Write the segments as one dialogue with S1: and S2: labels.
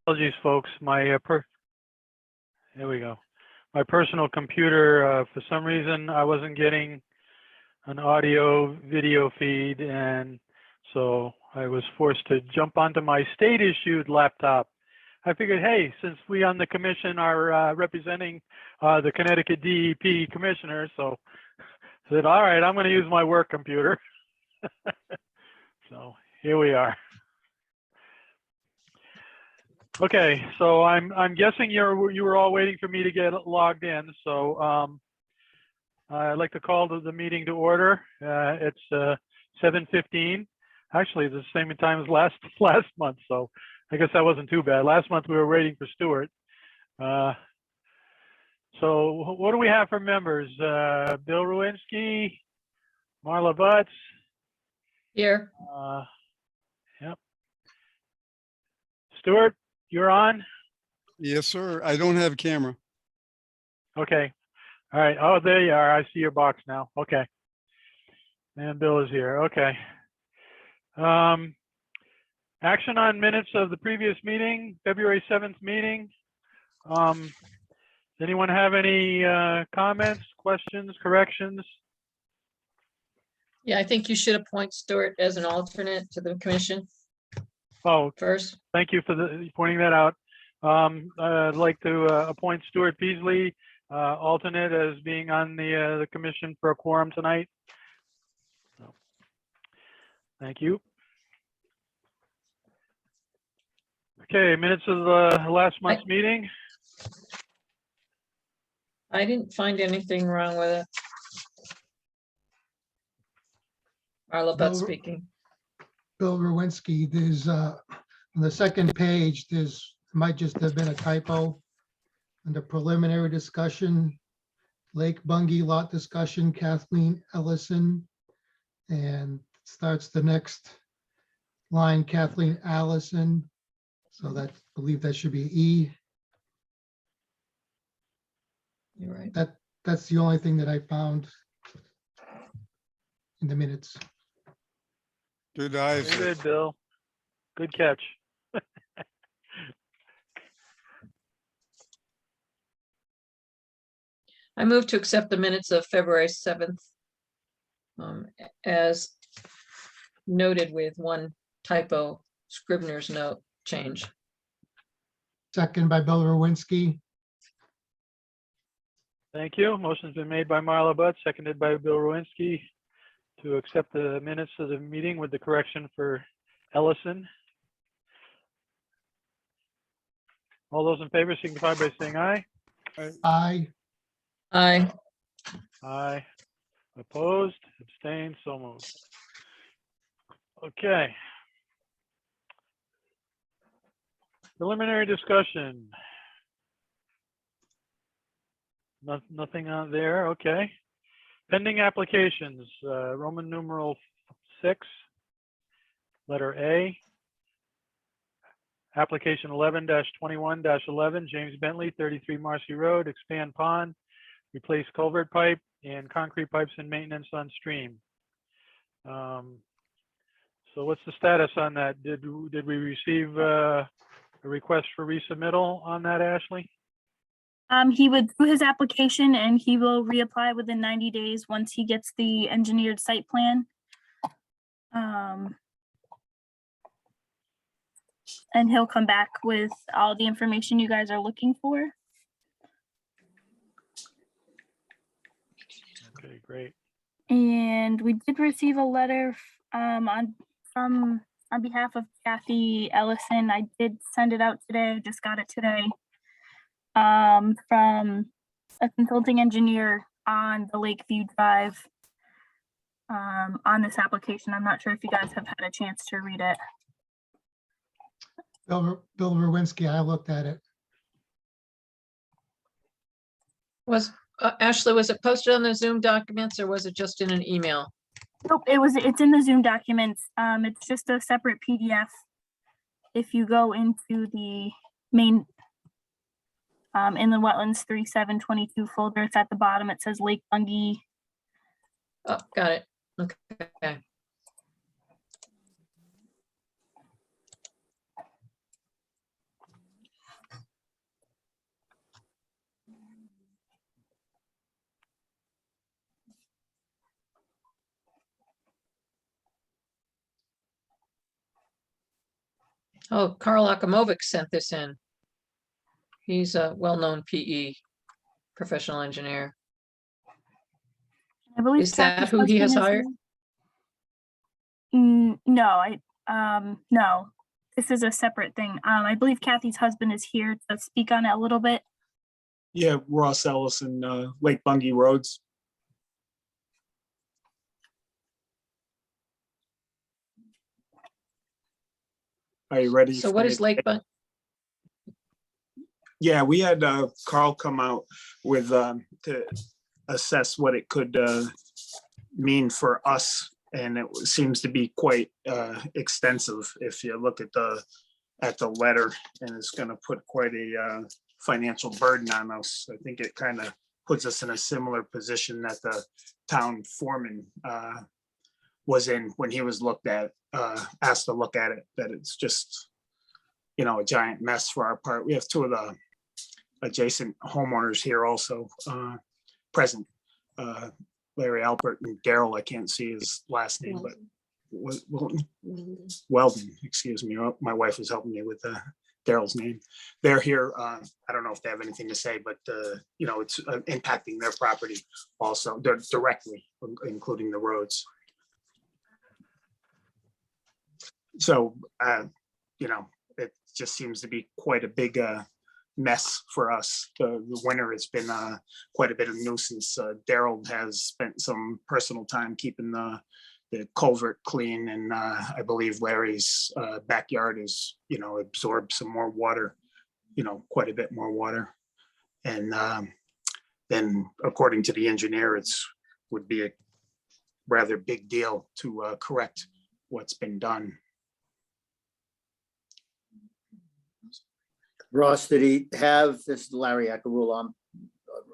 S1: Apologies, folks. Here we go. My personal computer, for some reason, I wasn't getting an audio video feed, and so I was forced to jump onto my state-issued laptop. I figured, hey, since we on the commission are representing the Connecticut DEP commissioner, so I said, all right, I'm going to use my work computer. So here we are. Okay, so I'm guessing you were all waiting for me to get logged in. So I'd like to call the meeting to order. It's 7:15. Actually, the same time as last month. So I guess that wasn't too bad. Last month we were waiting for Stuart. So what do we have for members? Bill Rowinski, Marla Butts.
S2: Here.
S1: Yep. Stuart, you're on?
S3: Yes, sir. I don't have a camera.
S1: Okay. All right. Oh, there you are. I see your box now. Okay. And Bill is here. Okay. Action on minutes of the previous meeting, February 7th meeting. Does anyone have any comments, questions, corrections?
S2: Yeah, I think you should appoint Stuart as an alternate to the commission
S1: Oh,
S2: first.
S1: thank you for pointing that out. I'd like to appoint Stuart Beasley, alternate, as being on the commission for a quorum tonight. So, thank you. Okay, minutes of last month's meeting.
S2: I didn't find anything wrong with it. Marla Butt speaking.
S4: Bill Rowinski, there's on the second page, might just have been a typo. Under preliminary discussion, Lake Bungee lot discussion, Kathleen Ellison. And starts the next line, Kathleen Allison. So that, I believe that should be E.
S2: You're right.
S4: That's the only thing that I found in the minutes.
S3: Good eyes.
S1: Very good, Bill. Good catch.
S2: I move to accept the minutes of February 7th as noted with one typo, Scribner's note change.
S4: Second by Bill Rowinski.
S1: Thank you. Motion's been made by Marla Butt, seconded by Bill Rowinski, to accept the minutes of the meeting with the correction for Ellison. All those in favor signify by saying aye.
S4: Aye.
S2: Aye.
S1: Aye. Opposed, abstained, so moved. Okay. Preliminary discussion. Nothing on there, okay. Pending applications, Roman numeral 6, letter A. Application 11-21-11, James Bentley, 33 Marcy Road, expand pond, replace culvert pipe and concrete pipes and maintenance on stream. So what's the status on that? Did we receive a request for resubmittal on that, Ashley?
S5: He would do his application and he will reapply within 90 days once he gets the engineered site plan. And he'll come back with all the information you guys are looking for.
S1: Okay, great.
S5: And we did receive a letter on behalf of Kathy Ellison. I did send it out today. I just got it today. From a consulting engineer on the Lakeview Drive on this application. I'm not sure if you guys have had a chance to read it.
S4: Bill Rowinski, I looked at it.
S2: Was Ashley, was it posted on the Zoom documents or was it just in an email?
S5: Nope, it's in the Zoom documents. It's just a separate PDF. If you go into the main in the wetlands 3722 folder, it's at the bottom. It says Lake Bungee.
S2: Oh, got it. Okay. Oh, Karl Akamovic sent this in. He's a well-known PE, professional engineer.
S5: I believe
S2: Is that
S5: Kathy's
S2: who he has
S5: husband is
S2: hired?
S5: here. No, this is a separate thing. I believe Kathy's husband is here to speak on it a little bit.
S6: Yeah, Ross Ellison, Lake Bungay Roads. Are you ready?
S2: So
S6: for
S2: what
S6: me
S2: is
S6: to-
S2: Lake Bung?
S6: Yeah, we had Carl come out with to assess what it could mean for us, and it seems to be quite extensive if you look at the letter, and it's going to put quite a financial burden on us. I think it kind of puts us in a similar position that the town foreman was in when he was asked to look at it, that it's just, a giant mess for our part. We have two of the adjacent homeowners here also present. Larry Alpert and Daryl, I can't see his last name, but Weldon, excuse me. My wife was helping me with Daryl's name. They're here. I don't know if they have anything to say, but it's impacting their property also directly, including the roads. So, it just seems to be quite a big mess for us. The winter has been quite a bit of nuisance. Daryl has spent some personal time keeping the culvert clean, and I believe Larry's backyard is, absorbed some more water, quite a bit more water. And then according to the engineer, would be a rather big deal to correct what's been done.
S7: Ross, did he have, this is Larry Acarula,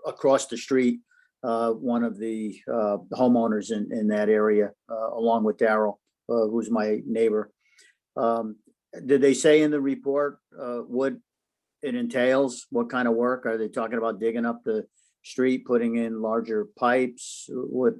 S7: across the street, one of the homeowners in that area, along with Daryl, who's my neighbor. Did they say in the report what it entails? What kind of work? Are they talking about digging up the street, putting in larger pipes? What?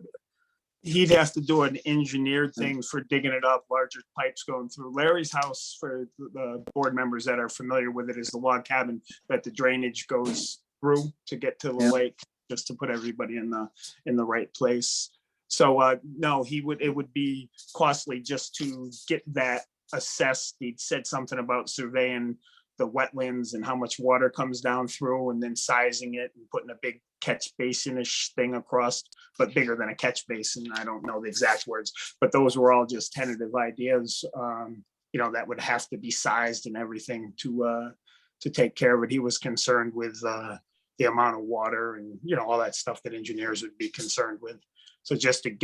S6: He'd have to do an engineered thing for digging it up, larger pipes going through. Larry's house, for the board members that are familiar with it, is the log cabin that the drainage goes through to get to the
S7: Yeah.
S6: lake, just to put everybody in the right place. So no, it would be costly just to get that assessed. He'd said something about surveying the wetlands and how much water comes down through, and then sizing it and putting a big catch basin-ish thing across, but bigger than a catch basin. I don't know the exact words, but those were all just tentative ideas, that would have to be sized and everything to take care of it. He was concerned with the amount of water and, all that stuff that engineers would be concerned with. So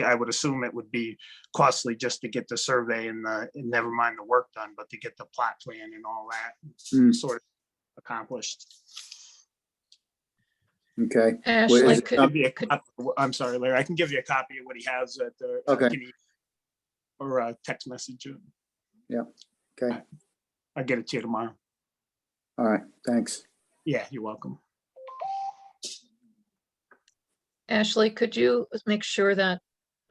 S6: I would assume it would be costly just to get the survey and never mind the work done, but to get the plot plan and all that sort of accomplished.
S7: Okay.
S2: Ashley,
S7: is it
S6: I'm sorry, Larry, I can give you a copy of what he has at the.
S7: Okay.
S6: Or a text message.
S7: Okay.
S6: I'll get it to you tomorrow.
S7: All right. Thanks.
S6: Yeah, you're welcome.
S2: Ashley, could you make sure that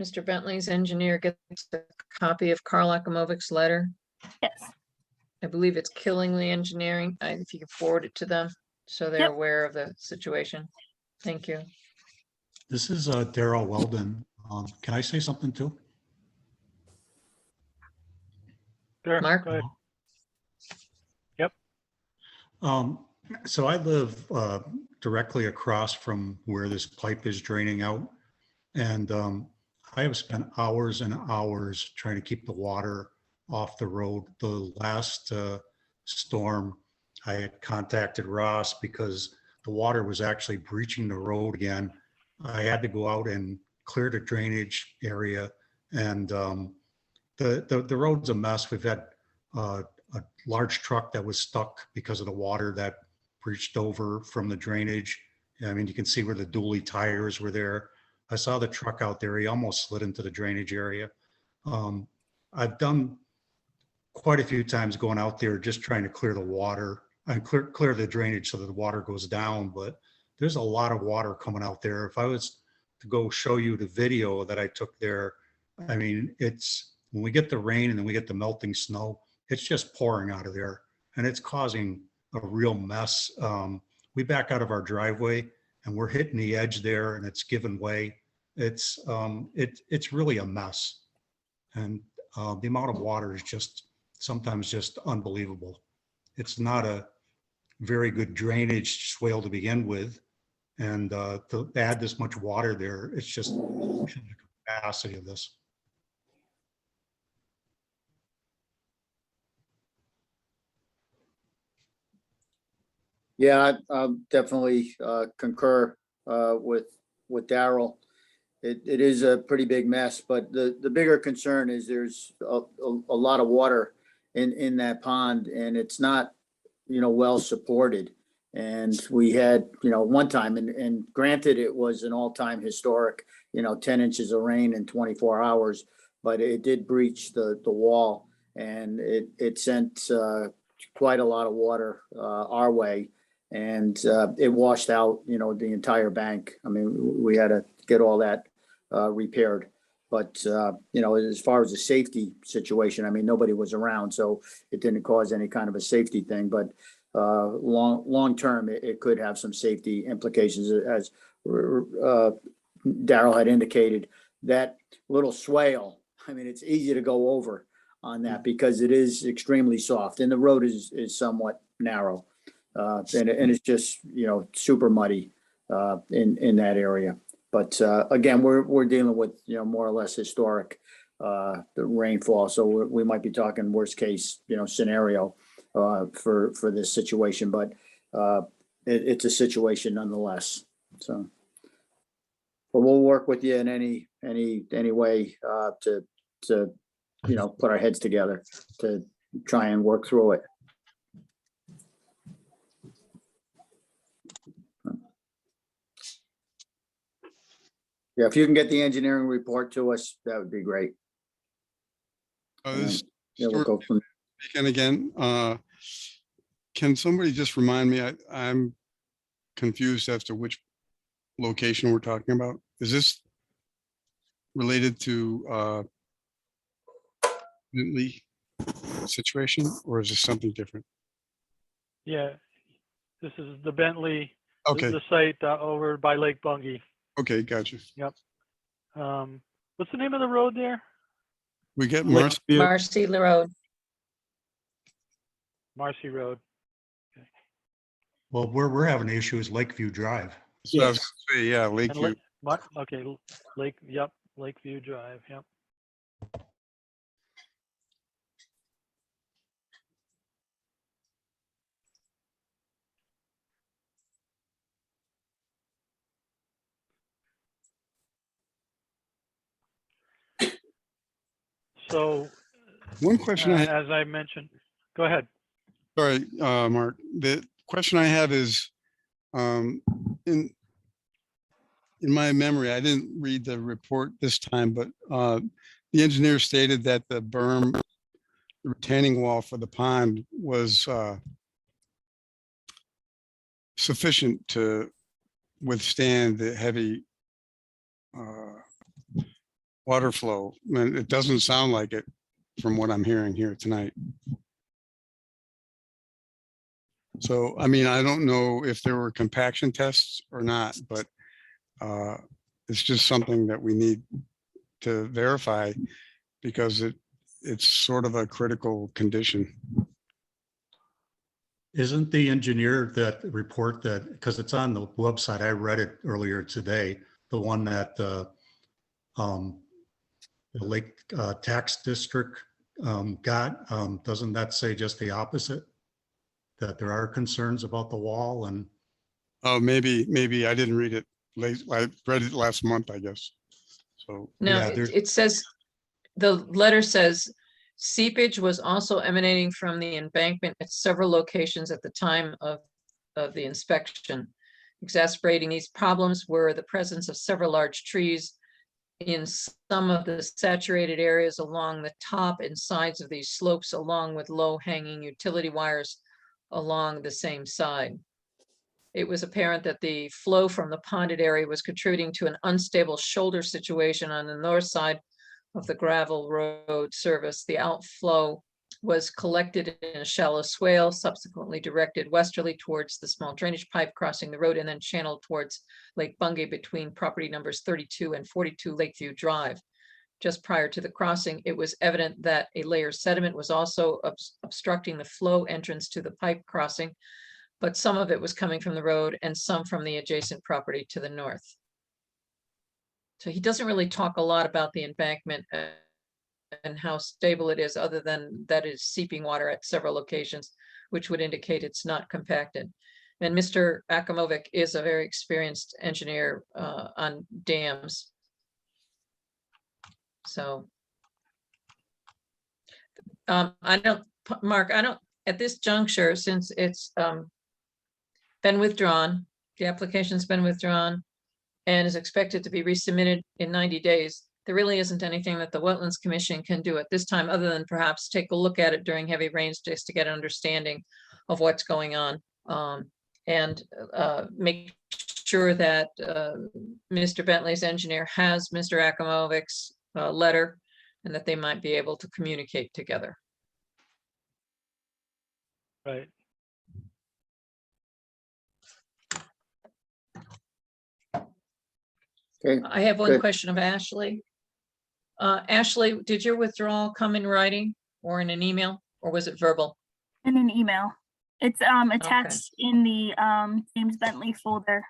S2: Mr. Bentley's engineer gets a copy of Karl Akamovic's letter?
S5: Yes.
S2: I believe it's Killingly Engineering. If you could forward it to them so they're
S5: Yep.
S2: aware of the situation. Thank you.
S8: This is Daryl Weldon. Can I say something too?
S1: Sure,
S2: Mark?
S1: go ahead. Yep.
S8: So I live directly across from where this pipe is draining out. And I have spent hours and hours trying to keep the water off the road. The last storm, I had contacted Ross because the water was actually breaching the road again. I had to go out and clear the drainage area, and the road's a mess. We've had a large truck that was stuck because of the water that breached over from the drainage. I mean, you can see where the dually tires were there. I saw the truck out there. He almost slid into the drainage area. I've done quite a few times going out there just trying to clear the water and clear the drainage so that the water goes down, but there's a lot of water coming out there. If I was to go show you the video that I took there, I mean, it's when we get the rain and then we get the melting snow, it's just pouring out of there and it's causing a real mess. We back out of our driveway and we're hitting the edge there and it's given way. It's really a mess. And the amount of water is just sometimes just unbelievable. It's not a very good drainage swale to begin with. And to add this much water there, it's just the capacity of this.
S7: Yeah, I definitely concur with Daryl. It is a pretty big mess, but the bigger concern is there's a lot of water in that pond and it's not, well supported. And we had, one time, and granted, it was an all-time historic, 10 inches of rain in 24 hours, but it did breach the wall and it sent quite a lot of water our way. And it washed out, the entire bank. I mean, we had to get all that repaired. But, as far as the safety situation, I mean, nobody was around, so it didn't cause any kind of a safety thing. But long term, it could have some safety implications, as Daryl had indicated. That little swale, I mean, it's easy to go over on that because it is extremely soft and the road is somewhat narrow. And it's just, super muddy in that area. But again, we're dealing with, more or less historic the rainfall. So we might be talking worst case, scenario for this situation. But it's a situation nonetheless. So, but we'll work with you in any way to put our heads together to try and work through it. Yeah, if you can get the engineering report to us, that would be great.
S3: This
S7: Yeah, we'll go from,
S3: weekend again. Can somebody just remind me? I'm confused as to which location we're talking about. Is this related to Bentley situation, or is this something different?
S1: Yeah, this is the Bentley,
S3: Okay,
S1: the site over by Lake Bungie.
S3: okay, gotcha.
S1: What's the name of the road there?
S3: We get
S1: Lakeview.
S2: Marcy Road.
S1: Marcy Road.
S8: Well, where we're having the issue is Lakeview Drive.
S3: Yeah,
S1: And
S3: Lakeview.
S1: Okay, Lakeview Drive, yep. So,
S3: One question I have.
S1: as I mentioned, go ahead.
S3: Sorry, Mark. The question I have is, in my memory, I didn't read the report this time, but the engineer stated that the berm, the retaining wall for the pond was sufficient to withstand the heavy water flow. I mean, it doesn't sound like it from what I'm hearing here tonight. So, I mean, I don't know if there were compaction tests or not, but it's just something that we need to verify because it's sort of a critical condition.
S8: Isn't the engineer that report that, because it's on the website, I read it earlier today, the one that the Lake Tax District got, doesn't that say just the opposite? That there are concerns about the wall and.
S3: Oh, maybe I didn't read it late. I read it last month, I guess. So.
S2: No,
S8: Yeah,
S2: it says, the letter says seepage was also emanating from the embankment at several locations at the time of the inspection. Exacerbating these problems were the presence of several large trees in some of the saturated areas along the top and sides of these slopes, along with low hanging utility wires along the same side. It was apparent that the flow from the ponded area was contributing to an unstable shoulder situation on the north side of the gravel road service. The outflow was collected in a shallow swale, subsequently directed westerly towards the small drainage pipe crossing the road and then channeled towards Lake Bungay between property numbers 32 and 42 Lakeview Drive. Just prior to the crossing, it was evident that a layer of sediment was also obstructing the flow entrance to the pipe crossing, but some of it was coming from the road and some from the adjacent property to the north. So he doesn't really talk a lot about the embankment and how stable it is, other than that it's seeping water at several locations, which would indicate it's not compacted. And Mr. Akamovic is a very experienced engineer on dams. So Mark, at this juncture, since it's been withdrawn, the application's been withdrawn and is expected to be resubmitted in 90 days, there really isn't anything that the Wetlands Commission can do at this time, other than perhaps take a look at it during heavy rains just to get an understanding of what's going on. And make sure that Mr. Bentley's engineer has Mr. Akamovic's letter, and that they might be able to communicate together.
S1: Right.
S7: Okay,
S2: I have one
S7: Good.
S2: question of Ashley. Ashley, did your withdrawal come in writing or in an email, or was it verbal?
S5: In an email. It's attached in the James Bentley folder.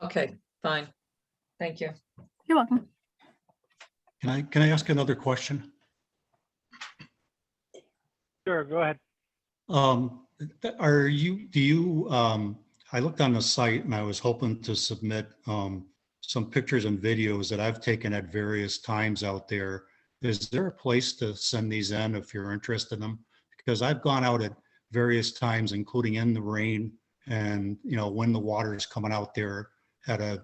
S2: Okay, fine. Thank you.
S5: You're welcome.
S8: Can I ask another question?
S1: Sure, go ahead.
S8: I looked on the site and I was hoping to submit some pictures and videos that I've taken at various times out there. Is there a place to send these in if you're interested in them? Because I've gone out at various times, including in the rain and, when the water is coming out there at a,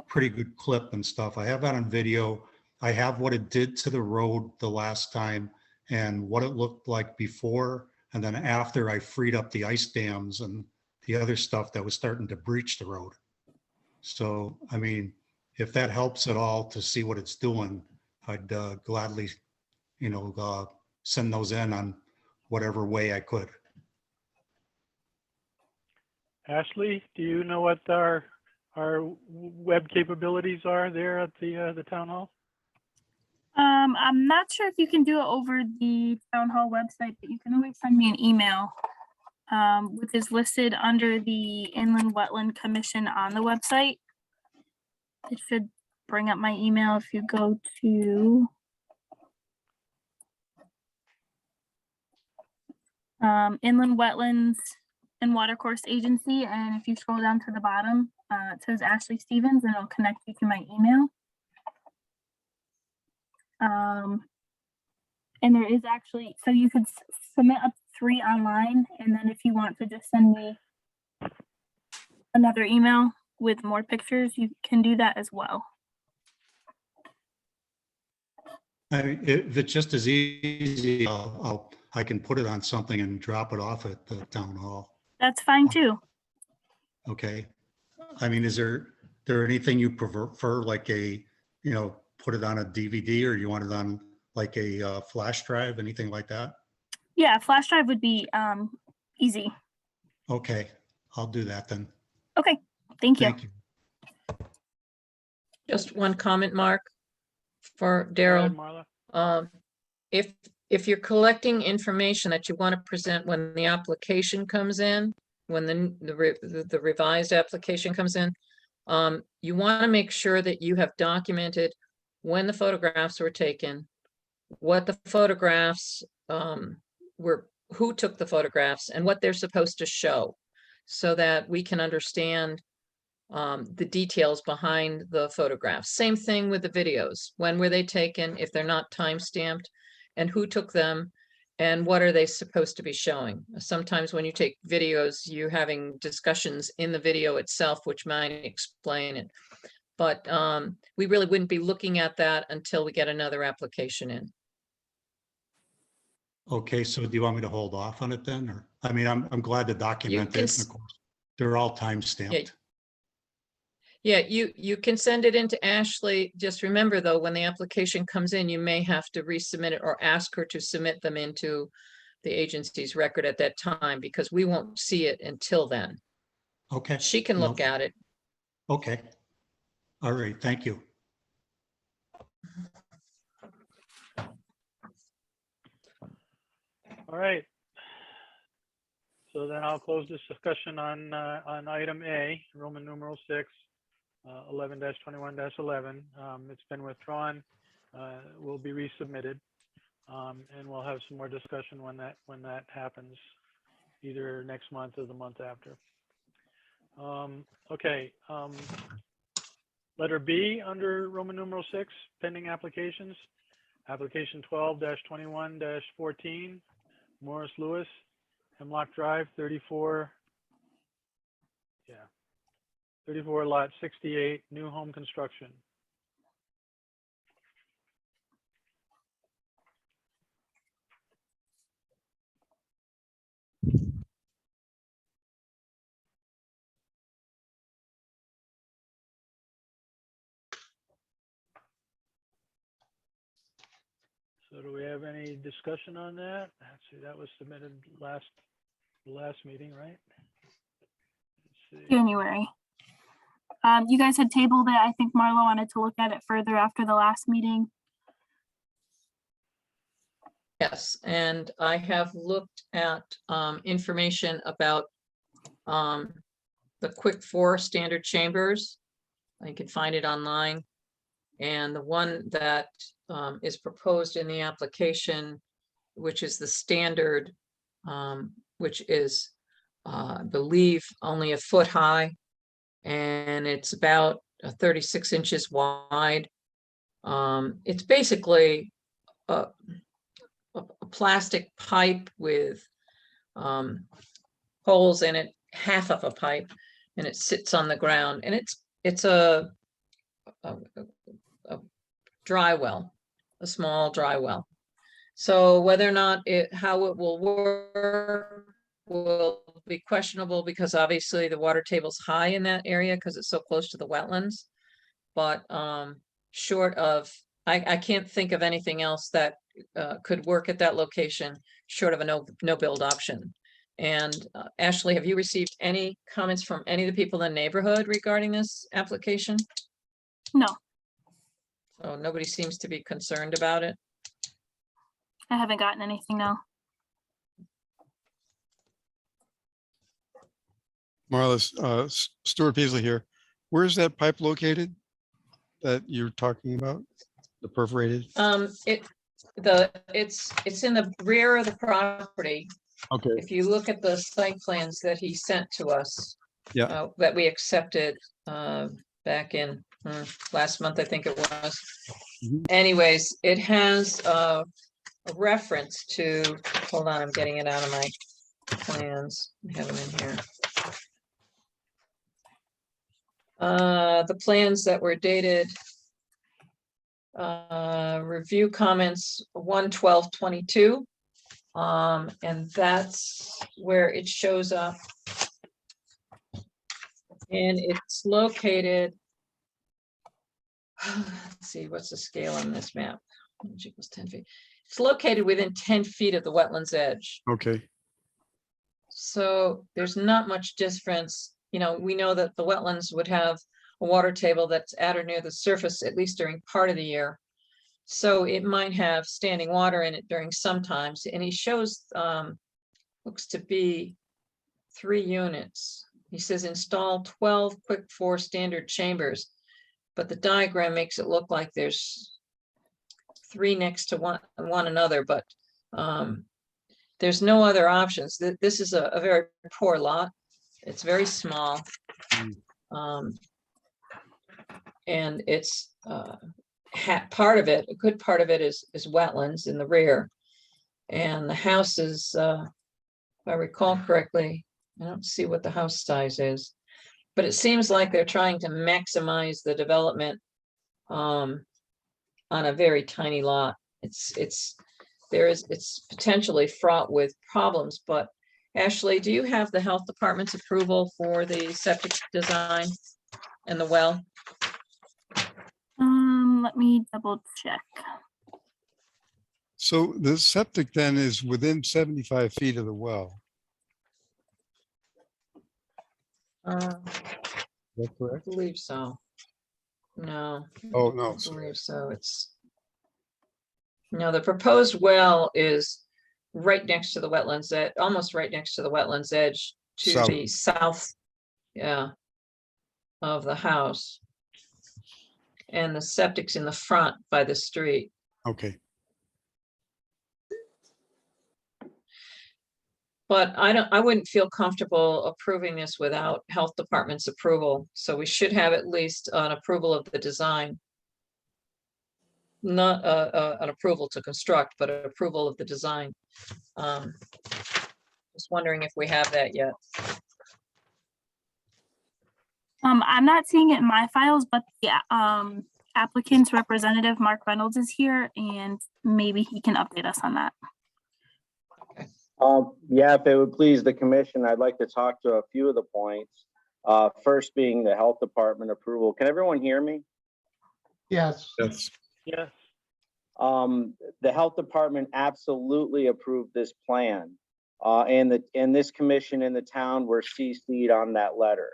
S8: pretty good clip and stuff. I have that on video. I have what it did to the road the last time and what it looked like before. And then after I freed up the ice dams and the other stuff that was starting to breach the road. So, I mean, if that helps at all to see what it's doing, I'd gladly, send those in on whatever way I could.
S1: Ashley, do you know what our web capabilities are there at the town hall?
S5: I'm not sure if you can do it over the town hall website, but you can always send me an email. Which is listed under the Inland Wetland Commission on the website. It should bring up my email if you go to Inland Wetlands and Watercourse Agency, and if you scroll down to the bottom, it says Ashley Stevens, and it'll connect you to my email. And there is actually, so you could submit up to 3 online, and then if you want to just send me another email with more pictures, you can do that as well.
S8: I mean, if it's just as easy, I can put it on something and drop it off at the town hall.
S5: That's fine too.
S8: Okay. I mean, is there anything you prefer, like put it on a DVD, or you want it on like a flash drive, anything like that?
S5: Yeah, flash drive would be easy.
S8: Okay, I'll do that then.
S5: Okay, thank you.
S8: Thank you.
S2: Just one comment, Mark, for
S1: Go ahead,
S2: Daryl.
S1: Marla.
S2: If you're collecting information that you want to present when the application comes in, when the revised application comes in, you want to make sure that you have documented when the photographs were taken, what the photographs were, who took the photographs, and what they're supposed to show, so that we can understand the details behind the photographs. Same thing with the videos. When were they taken, if they're not time stamped, and who took them, and what are they supposed to be showing? Sometimes when you take videos, you're having discussions in the video itself, which might explain it. But we really wouldn't be looking at that until we get another application in.
S8: Okay, so do you want me to hold off on it then? Or, I mean, I'm glad to document
S2: can
S8: it. And of course, they're all time stamped.
S2: Yeah, you can send it into Ashley. Just remember though, when the application comes in, you may have to resubmit it or ask her to submit them into the agency's record at that time, because we won't see it until then.
S8: Okay.
S2: She can
S8: No,
S2: look at it.
S8: Okay. All right, thank you.
S1: All right. So then I'll close this discussion on item A, Roman numeral 6, 11-21-11. It's been withdrawn, will be resubmitted, and we'll have some more discussion when that happens, either next month or the month after. Okay. Letter B under Roman numeral 6, pending applications. Application 12-21-14, Morris Lewis, Hemlock Drive, 34 lot 68, new home construction. So do we have any discussion on that? Let's see, that was submitted last meeting, right? Let's see.
S5: January. You guys had tabled it. I think Marlo wanted to look at it further after the last meeting.
S2: Yes, and I have looked at information about the quick 4 standard chambers. I can find it online. And the one that is proposed in the application, which is the standard, which is, I believe, only a foot high, and it's about 36 inches wide. It's basically a plastic pipe with holes in it, half of a pipe, and it sits on the ground, and it's a dry well, a small dry well. So whether or not how it will work will be questionable, because obviously the water table's high in that area because it's so close to the wetlands. But short of, I can't think of anything else that could work at that location, short of a no build option. And Ashley, have you received any comments from any of the people in the neighborhood regarding this application?
S5: No,
S2: So nobody seems to be concerned about it.
S5: I haven't gotten anything now.
S3: Marla, Stuart Peasley here. Where's that pipe located that you're talking about? The perforated?
S2: It's in the rear of the property.
S3: Okay.
S2: If you look at the site plans that he sent to us.
S3: Yeah.
S2: That we accepted back in last month, I think it was.
S3: Mhm.
S2: Anyways, it has a reference to, hold on, I'm getting it out of my plans. I have them in here. The plans that were dated, review comments 1/12/22. And that's where it shows up. And it's located, let's see, what's the scale on this map? Which equals 10 feet. It's located within 10 feet of the wetlands edge.
S3: Okay.
S2: So there's not much difference. You know, we know that the wetlands would have a water table that's at or near the surface, at least during part of the year. So it might have standing water in it during some times. And he shows, looks to be 3 units. He says install 12 quick 4 standard chambers, but the diagram makes it look like there's 3 next to one another, but there's no other options. This is a very poor lot. It's very small. And it's part of it, a good part of it is wetlands in the rear. And the house is, if I recall correctly, I don't see what the house size is, but it seems like they're trying to maximize the development on a very tiny lot. It's potentially fraught with problems, but Ashley, do you have the health department's approval for the septic design? And the well?
S5: Let me double check.
S3: So the septic then is within 75 feet of the well.
S2: Uh,
S3: Is that
S2: I
S3: correct?
S2: believe so. No,
S3: Oh,
S2: I
S3: no, sorry.
S2: believe so. It's. No, the proposed well is right next to the wetlands, almost right next to the wetlands edge to
S3: South.
S2: the south, yeah, of the house. And the septic's in the front by the street.
S3: Okay.
S2: But I wouldn't feel comfortable approving this without health department's approval. So we should have at least an approval of the design. Not an approval to construct, but an approval of the design. Just wondering if we have that yet.
S5: I'm not seeing it in my files, but the applicant's representative, Mark Reynolds, is here, and maybe he can update us on that.
S9: Yeah, if it would please the commission, I'd like to talk to a few of the points. First being the health department approval. Can everyone hear me?
S4: Yes.
S3: Yes.
S1: Yes.
S9: The health department absolutely approved this plan. And this commission in the town were CC'd on that letter.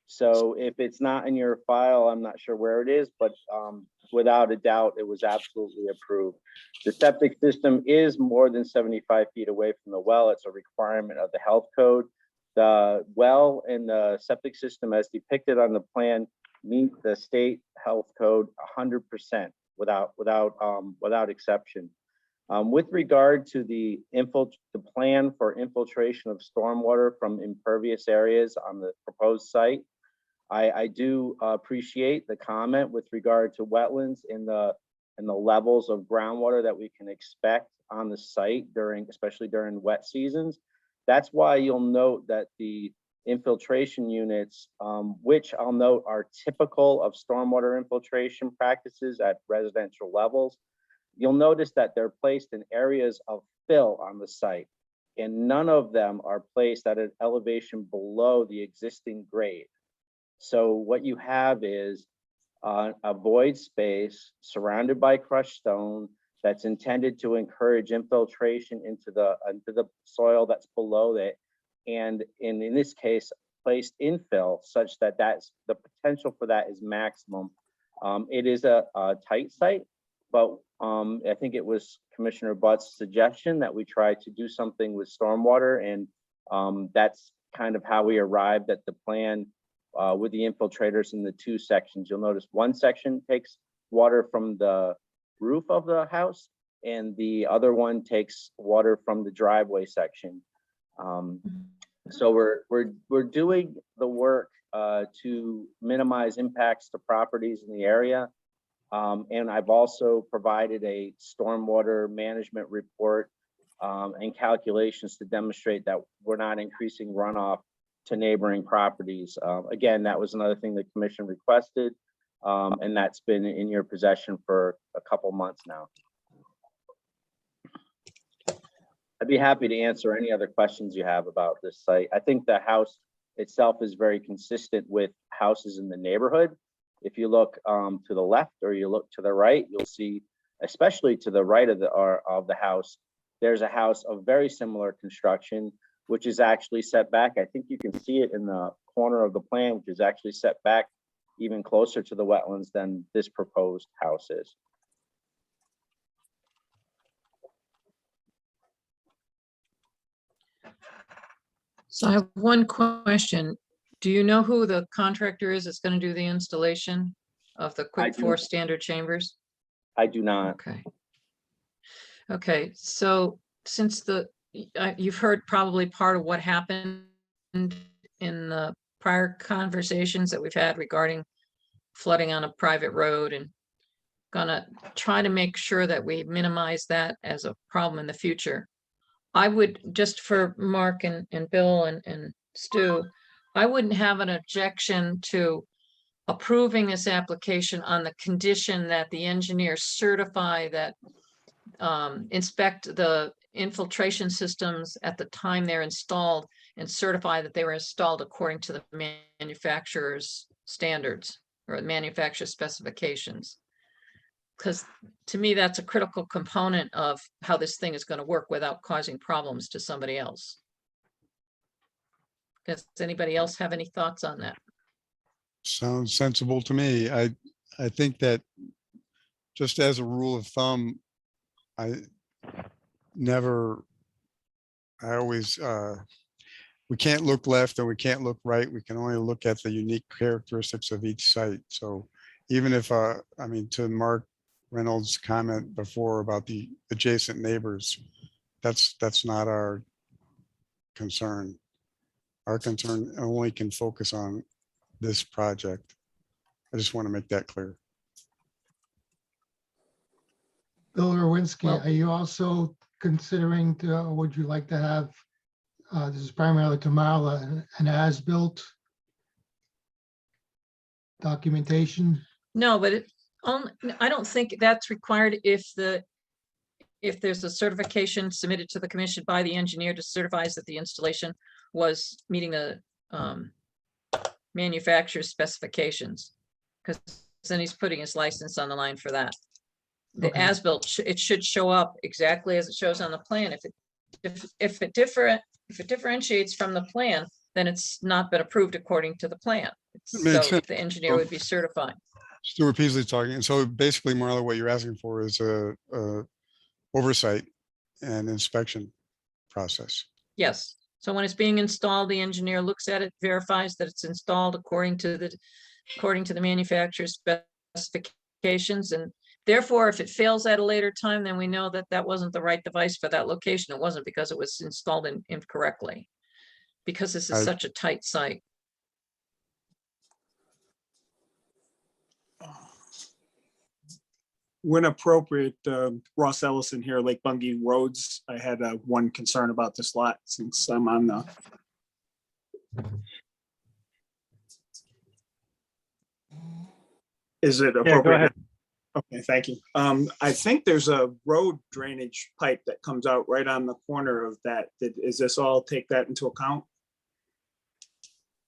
S9: So if it's not in your file, I'm not sure where it is, but without a doubt, it was absolutely approved. The septic system is more than 75 feet away from the well. It's a requirement of the health code. The well and the septic system as depicted on the plan meet the state health code 100% without exception. With regard to the plan for infiltration of stormwater from impervious areas on the proposed site, I do appreciate the comment with regard to wetlands and the levels of groundwater that we can expect on the site especially during wet seasons. That's why you'll note that the infiltration units, which I'll note are typical of stormwater infiltration practices at residential levels, you'll notice that they're placed in areas of fill on the site, and none of them are placed at an elevation below the existing grade. So what you have is a void space surrounded by crushed stone that's intended to encourage infiltration into the soil that's below it, and in this case, placed infill such that the potential for that is maximum. It is a tight site, but I think it was Commissioner Butt's suggestion that we try to do something with stormwater, and that's kind of how we arrived at the plan with the infiltrators in the two sections. You'll notice one section takes water from the roof of the house, and the other one takes water from the driveway section. So we're doing the work to minimize impacts to properties in the area. And I've also provided a stormwater management report and calculations to demonstrate that we're not increasing runoff to neighboring properties. Again, that was another thing the commission requested, and that's been in your possession for a couple months now. I'd be happy to answer any other questions you have about this site. I think the house itself is very consistent with houses in the neighborhood. If you look to the left or you look to the right, you'll see, especially to the right of the house, there's a house of very similar construction, which is actually set back. I think you can see it in the corner of the plan, which is actually set back even closer to the wetlands than this proposed house is.
S2: So I have one question. Do you know who the contractor is that's going to do the installation of the quick
S9: do.
S2: force standard chambers?
S9: I do not.
S2: Okay. Okay, so since you've heard probably part of what happened in the prior conversations that we've had regarding flooding on a private road, and gonna try to make sure that we minimize that as a problem in the future. I would, just for Mark and Bill and Stu, I wouldn't have an objection to approving this application on the condition that the engineers certify that inspect the infiltration systems at the time they're installed and certify that they were installed according to the manufacturer's standards or manufacturer specifications. Because to me, that's a critical component of how this thing is going to work without causing problems to somebody else. Does anybody else have any thoughts on that?
S3: Sounds sensible to me. I think that just as a rule of thumb, I always, we can't look left and we can't look right. We can only look at the unique characteristics of each site. So even if, I mean, to Mark Reynolds' comment before about the adjacent neighbors, that's not our concern. Our concern only can focus on this project. I just want to make that clear.
S4: Bill Rowinski,
S2: Well-
S4: are you also considering, would you like to have, this is primarily to Marla, an as-built documentation?
S2: No, but I don't think that's required if there's a certification submitted to the commission by the engineer to certifies that the installation was meeting the manufacturer's specifications. Because then he's putting his license on the line for that. The
S4: Okay.
S2: as-built, it should show up exactly as it shows on the plan. If it differentiates from the plan, then it's not been approved according to the plan.
S3: Makes
S2: So
S3: sense.
S2: the engineer would be certifying.
S3: Stuart Peasley talking. And so basically, Marla, what you're asking for is a oversight and inspection process.
S2: Yes. So when it's being installed, the engineer looks at it, verifies that it's installed according to the manufacturer's specifications. And therefore, if it fails at a later time, then we know that that wasn't the right device for that location. It wasn't because it was installed incorrectly. Because this is
S3: I-
S2: such a tight site.
S6: When appropriate, Ross Ellison here, Lake Bungay Roads. I had one concern about this lot since I'm on the. Is it
S1: Yeah,
S6: appropriate?
S1: go ahead.
S6: Okay, thank you. I think there's a road drainage pipe that comes out right on the corner of that. Is this all take that into account?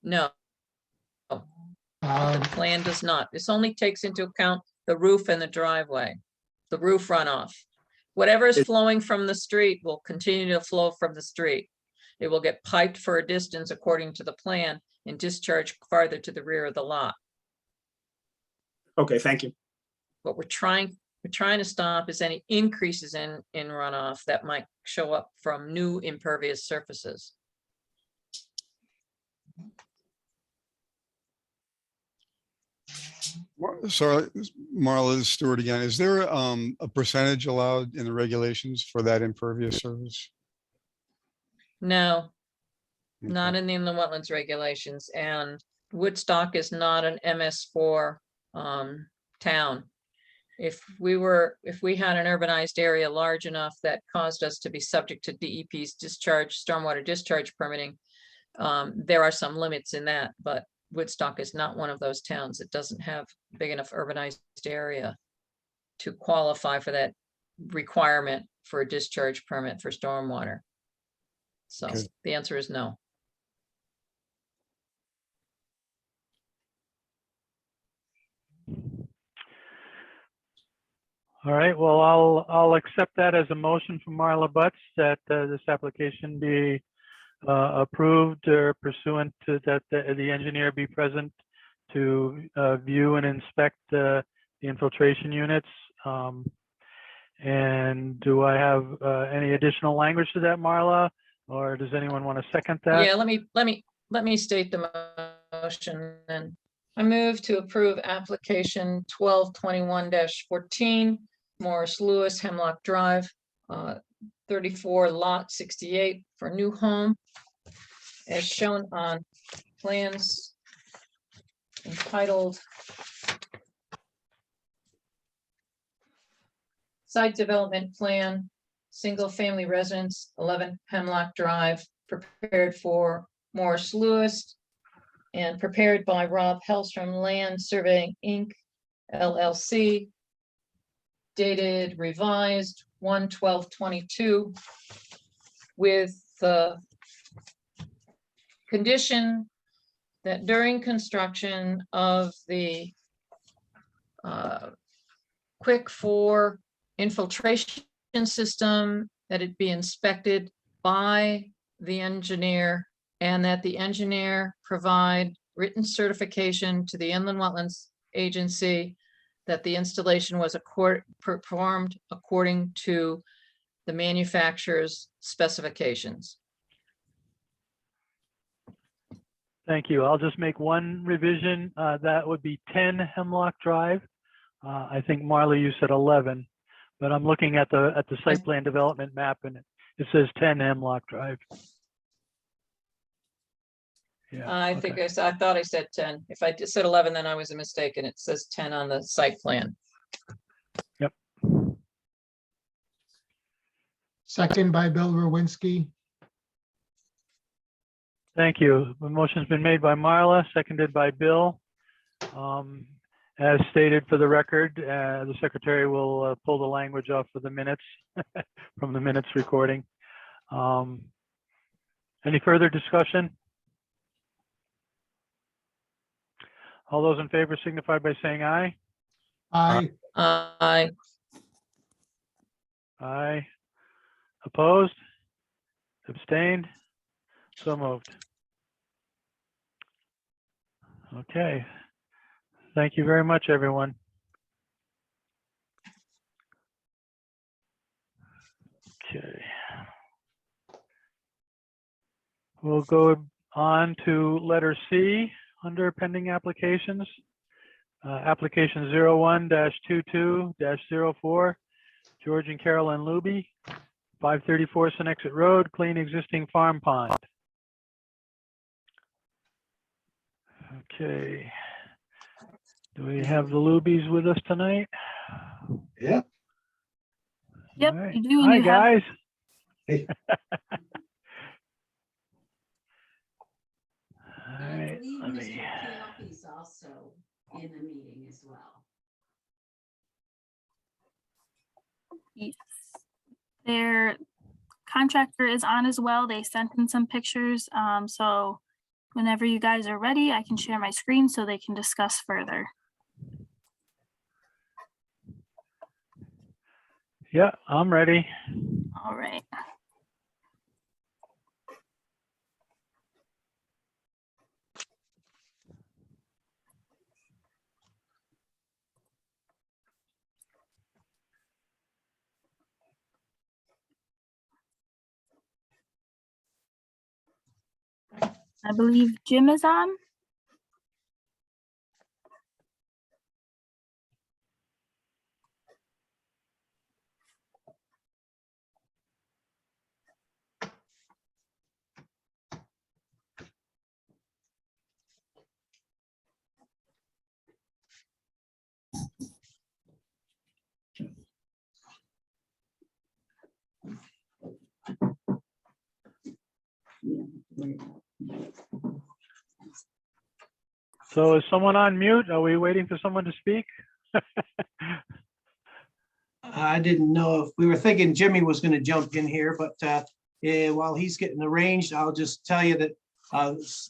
S2: No, the
S4: Um,
S2: plan does not. This only takes into account the roof and the driveway, the roof runoff. Whatever is
S6: It-
S2: flowing from the street will continue to flow from the street. It will get piped for a distance according to the plan and discharge farther to the rear of the lot.
S6: Okay, thank you.
S2: What we're trying to stop is any increases in runoff that might show up from new impervious surfaces.
S3: So Marla, this is Stuart again. Is there a percentage allowed in the regulations for that impervious surface?
S2: No,
S3: Okay.
S2: not in the wetlands regulations, and Woodstock is not an MS4 town. If we had an urbanized area large enough that caused us to be subject to DEP's stormwater discharge permitting, there are some limits in that, but Woodstock is not one of those towns. It doesn't have big enough urbanized area to qualify for that requirement for a discharge permit for stormwater. So
S3: Okay.
S2: the answer is no.
S1: All right, well, I'll accept that as a motion from Marla Butts that this application be approved or pursuant to that the engineer be present to view and inspect the infiltration units. And do I have any additional language to that, Marla? Or does anyone want to second that?
S2: Yeah, let me state the motion then. I move to approve application 1221-14, Morris Lewis Hemlock Drive, 34 lot 68 for new home. As shown on plans entitled Site Development Plan, Single Family Residence, 11 Hemlock Drive, prepared for Morris Lewis and prepared by Rob Hellstrom Land Surveying, Inc., LLC, dated revised 1/12/22 with the condition that during construction of the quick four infiltration system, that it be inspected by the engineer, and that the engineer provide written certification to the Inland Wetlands Agency that the installation was performed according to the manufacturer's specifications.
S1: Thank you. I'll just make one revision. That would be 10 Hemlock Drive. I think Marla, you said 11, but I'm looking at the site plan development map and it says 10 Hemlock Drive. Yeah.
S2: I think
S1: okay.
S2: I thought I said 10. If I just said 11, then I was mistaken. It says 10 on the site plan.
S4: Second by Bill Rowinski.
S1: Thank you. The motion's been made by Marla, seconded by Bill. As stated for the record, the secretary will pull the language off of the minutes from the minutes recording. Any further discussion? All those in favor signify by saying aye.
S4: Aye.
S2: Aye.
S1: Aye. Opposed? Abstained? So moved. Okay. Thank you very much, everyone. Okay. We'll go on to letter C under pending applications. Application 01-22-04, George and Carolyn Luby, 534 Senexit Road, clean existing farm pond. Okay. Do we have the Lubies with us tonight?
S10: Yeah.
S5: Yep,
S1: All right.
S5: you do. And
S1: Hi,
S5: you have,
S1: guys.
S10: Hey.
S1: All
S11: I
S1: right,
S11: believe
S1: let
S11: Mr.
S1: me.
S11: Chiappi's also in the meeting as well.
S5: yes. Their contractor is on as well. They sent in some pictures. So whenever you guys are ready, I can share my screen so they can discuss further.
S1: Yeah, I'm ready.
S5: All right. I believe Jim is on.
S1: So is someone on mute? Are we waiting for someone to speak?
S10: I didn't know if we were thinking Jimmy was going to jump in here, but while he's getting arranged, I'll just tell you that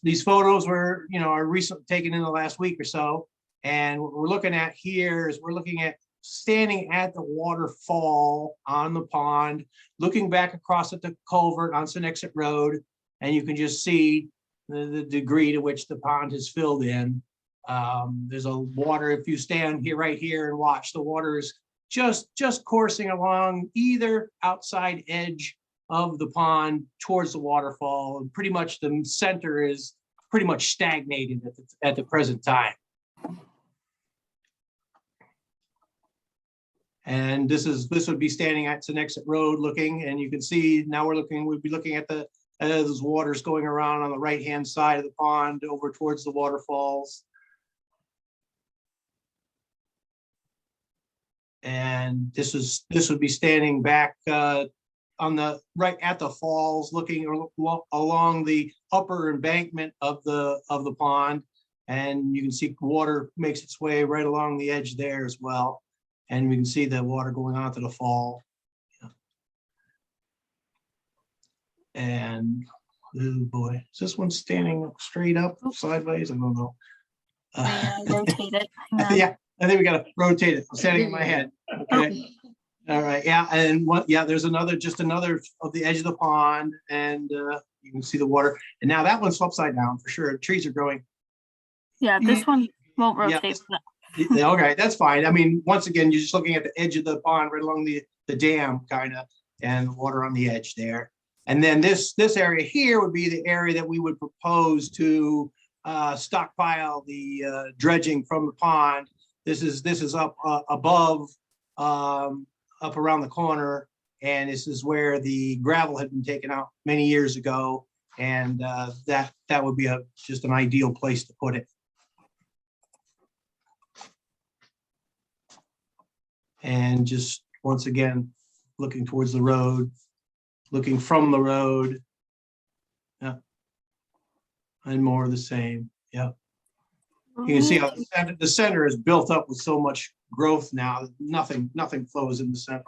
S10: these photos were, are recently taken in the last week or so. And what we're looking at here is we're looking at standing at the waterfall on the pond, looking back across at the culvert on Senexit Road, and you can just see the degree to which the pond is filled in. There's a water, if you stand here right here and watch, the water is just coursing along either outside edge of the pond towards the waterfall, and pretty much the center is pretty much stagnated at the present time. And this would be standing at Senexit Road looking, and you can see now we'd be looking at those waters going around on the right-hand side of the pond over towards the waterfalls. And this would be standing back on the right at the falls, looking along the upper embankment of the pond, and you can see water makes its way right along the edge there as well. And we can see the water going onto the fall. And Oh, boy. Is this one standing straight up, sideways? I don't know.
S5: Rotate it. Hang on.
S10: Yeah, I think we gotta rotate it. I'm standing in my head. Okay. All right, yeah, and what, yeah, there's another, just another of the edge of the pond, and you can see the water. And now that one's upside down for sure. Trees are growing.
S5: Yeah, this one won't
S10: Yeah,
S5: rotate.
S10: Yeah, okay, that's fine. I mean, once again, you're just looking at the edge of the pond right along the dam kind of, and the water on the edge there. And then this area here would be the area that we would propose to stockpile the dredging from the pond. This is up above, up around the corner, and this is where the gravel had been taken out many years ago. And that would be just an ideal place to put it. And just once again, looking towards the road, looking from the road. Yeah. And more of the same. Yeah. You can see how the center is built up with so much growth now. Nothing flows in the center.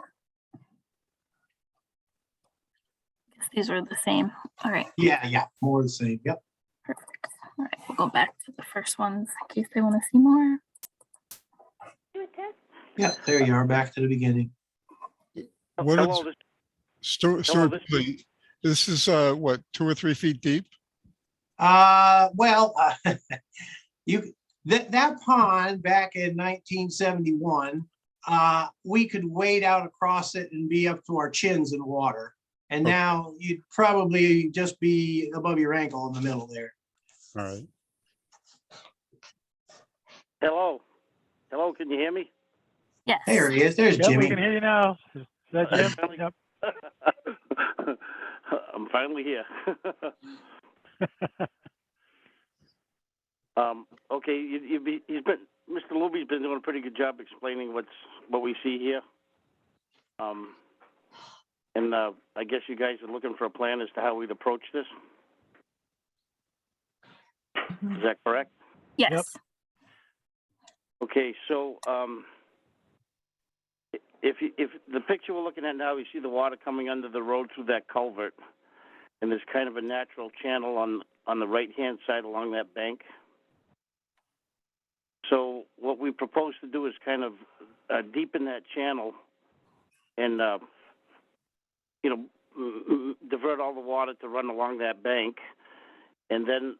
S5: These are the same. All right.
S10: Yeah, more of the same. Yep.
S5: Perfect. All right, we'll go back to the first ones in case they want to see more.
S10: Yeah, there you are, back to the beginning.
S3: What
S12: Hello,
S3: is Stuart, this is what, 2 or 3 feet deep?
S10: Well, that pond back in 1971, we could wade out across it and be up to our chins in water. And now you'd probably just be above your ankle in the middle there.
S3: All right.
S12: hello, can you hear me?
S5: Yes.
S10: There he is. There's
S1: Yep, we
S10: Jimmy.
S1: can hear you now. Is that Jim? Yep.
S12: I'm finally here. Okay, Mr. Luby's been doing a pretty good job explaining what we see here. And I guess you guys are looking for a plan as to how we'd approach this. Is that correct?
S5: Yes.
S1: Yep.
S12: Okay, so if the picture we're looking at now, you see the water coming under the road through that culvert, and there's kind of a natural channel on the right-hand side along that bank. So what we propose to do is kind of deepen that channel and divert all the water to run along that bank. And then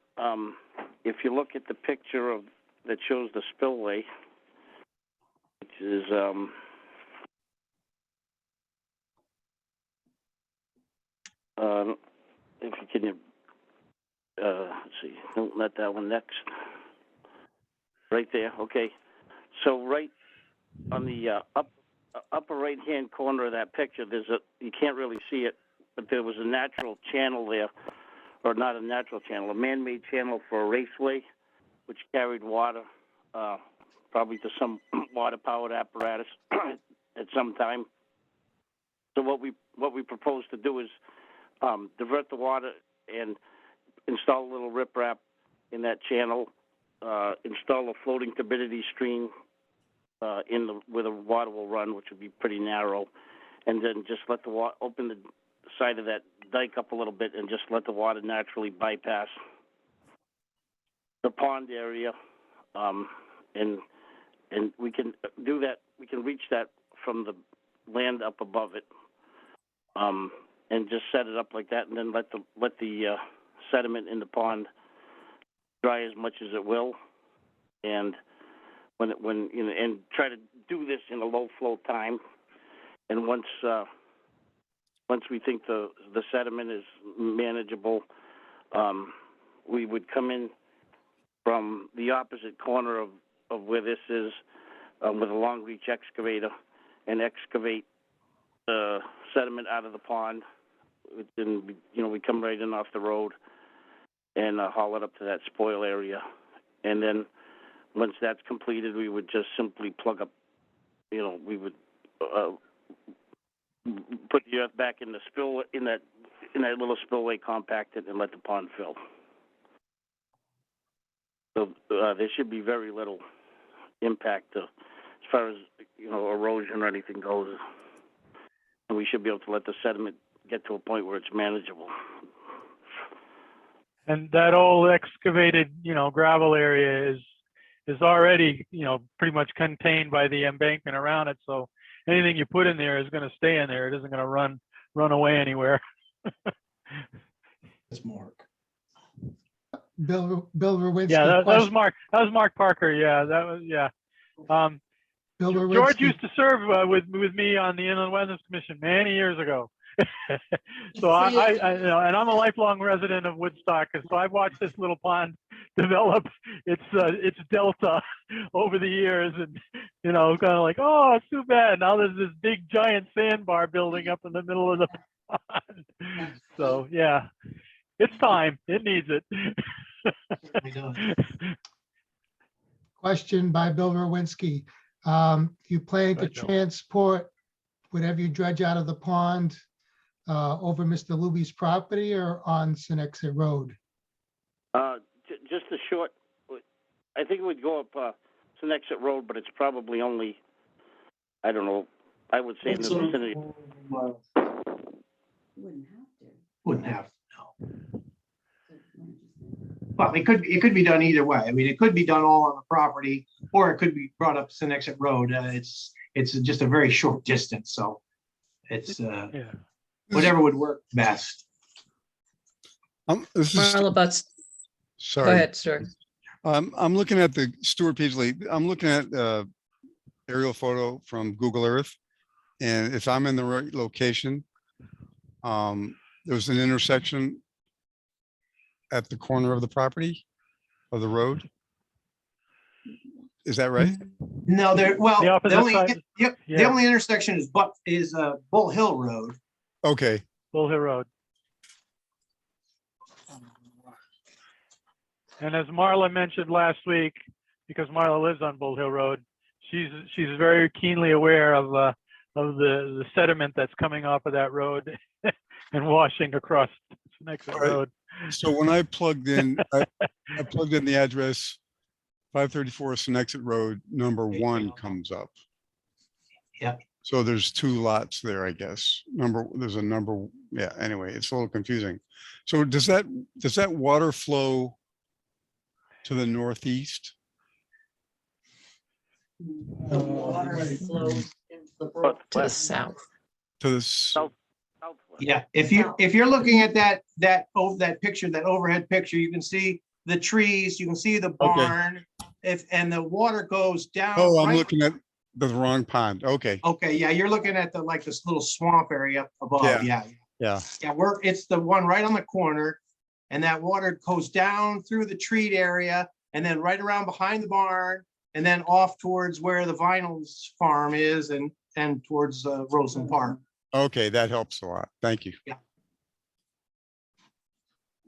S12: if you look at the picture that shows the spillway, which is if you can, let's see, no, not that one, next. Right there, okay. So right on the upper right-hand corner of that picture, you can't really see it, but there was a natural channel there, or not a natural channel, a man-made channel for a raceway, which carried water, probably to some water-powered apparatus at some time. So what we propose to do is divert the water and install a little riprap in that channel, install a floating turbidity stream where the water will run, which would be pretty narrow, and then just let the water open the side of that dike up a little bit and just let the water naturally bypass the pond area, and we can do that. We can reach that from the land up above it, and just set it up like that, and then let the sediment in the pond dry as much as it will, and and try to do this in a low flow time. And once we think the sediment is manageable, we would come in from the opposite corner of where this is with a long reach excavator and excavate the sediment out of the pond. And we come right in off the road and haul it up to that spoil area. And then once that's completed, we would just simply plug up, we would put the earth back in the spill, in that little spillway, compact it, and let the pond fill. So there should be very little impact as far as, erosion or anything goes. And we should be able to let the sediment get to a point where it's manageable.
S1: And that old excavated, gravel area is already, pretty much contained by the embankment around it. So anything you put in there is going to stay in there. It isn't going to run away anywhere.
S10: It's Mark.
S4: Bill Rowinski.
S1: Yeah, that was
S4: question.
S1: Mark. That was Mark Parker. Yeah, that was, yeah.
S4: Bill
S1: George
S4: Rowinski.
S1: used to serve with me on the Inland Wetlands Commission many years ago. So I and I'm a lifelong resident of Woodstock, and so I've watched this little pond develop its delta over the years, and kind of like, oh, it's too bad. Now there's this big giant sandbar building up in the middle of the pond. So yeah, it's time. It needs it.
S4: Question by Bill Rowinski. You plan to
S1: Right, Bill.
S4: transport whatever you dredge out of the pond over Mr. Luby's property or on Senexit Road?
S12: Just a short, I think it would go up Senexit Road, but it's probably only, I don't know, I would say in the vicinity.
S10: Wouldn't have, no. Well, it could be done either way. I mean, it could be done all on the property, or it could be brought up to Senexit Road. It's just a very short distance, so it's
S1: Yeah.
S10: whatever would work best.
S3: This is,
S2: Marla Butts, go
S3: sorry.
S2: ahead, sir.
S3: I'm looking at the Stuart Peasley. I'm looking at aerial photo from Google Earth. And if I'm in the right location, there's an intersection at the corner of the property of the road. Is that right?
S10: No,
S1: The opposite side?
S10: The
S1: Yeah.
S10: only intersection is Bull Hill Road.
S3: Okay.
S1: Bull Hill Road. And as Marla mentioned last week, because Marla lives on Bull Hill Road, she's very keenly aware of the sediment that's coming off of that road and washing across the next
S3: All right.
S1: road.
S3: So when I plugged in, I plugged in the address 534 Senexit Road, number 1 comes up.
S10: Yeah.
S3: So there's 2 lots there, I guess. There's a number. Yeah. Anyway, it's a little confusing. So does that water flow to the northeast?
S11: The water flows into the brook.
S2: To the south.
S3: To the
S12: Southwest.
S10: Yeah, if you're looking at that picture, that overhead picture, you can see the trees, you can see the barn. And the water goes down.
S3: Oh, I'm
S10: right-
S3: looking at the wrong pond. Okay.
S10: Okay, yeah, you're looking at this little swamp area up above.
S3: Yeah.
S10: Yeah,
S3: Yeah.
S10: it's the one right on the corner, and that water goes down through the treat area and then right around behind the barn and then off towards where the Vinyls farm is and towards Roseland Park.
S3: Okay. That helps a lot. Thank you.
S10: Yeah.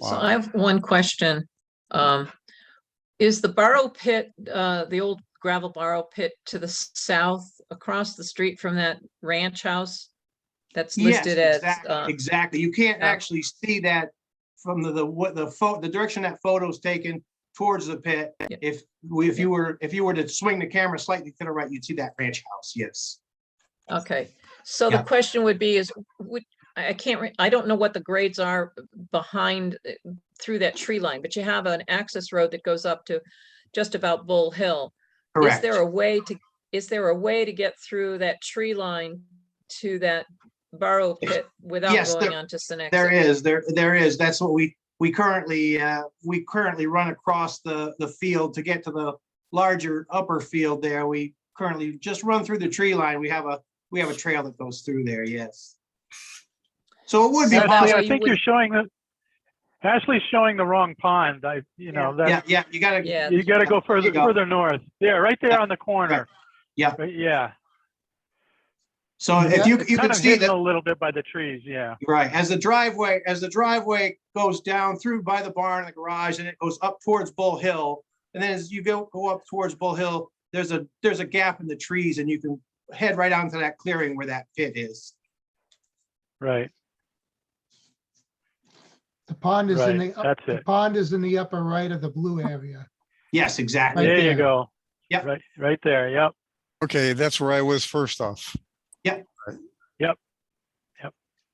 S2: So
S3: Wow.
S2: I have one question. Is the borrow pit, the old gravel borrow pit to the south across the street from that ranch house? That's
S10: Yes,
S2: listed as,
S10: exactly. You can't actually see that from the direction that photo's taken towards the pit.
S2: Yeah.
S10: If you were to swing the camera slightly to the right, you'd see that ranch house. Yes.
S2: okay. So the
S10: Yeah.
S2: question would be is, I don't know what the grades are behind through that tree line, but you have an access road that goes up to just about Bull Hill.
S10: Correct.
S2: Is there a way to get through that tree line to that borrow pit without
S10: Yes,
S2: going onto Senexit?
S10: There is. That's what we currently run across the field to get to the larger upper field there. We currently just run through the tree line. We have a trail that goes through there. Yes. So it would be
S2: So that
S1: Ashley,
S2: way
S1: I
S2: you
S1: think
S2: would-
S1: you're showing Ashley's showing the wrong pond.
S10: Yeah, you gotta.
S2: Yeah.
S1: You got to go
S10: There you go.
S1: further north. Yeah, right there
S10: Yeah,
S1: on the corner.
S10: Yeah.
S1: Right, yeah.
S10: So if you
S1: It's
S10: can
S1: kind of
S10: see
S1: hidden
S10: that.
S1: a little bit by the trees. Yeah.
S10: Right, as the driveway goes down through by the barn and the garage, and it goes up towards Bull Hill. And then as you go up towards Bull Hill, there's a gap in the trees, and you can head right onto that clearing where that pit is.
S1: Right.
S4: The pond is in
S1: Right,
S4: the,
S1: that's
S4: the
S1: it.
S4: pond is in the upper right of the blue area.
S10: Yes, exactly.
S4: Right
S1: There you
S4: there.
S1: go.
S10: Yep.
S1: Right there. Yep.
S3: Okay. That's where I was first off.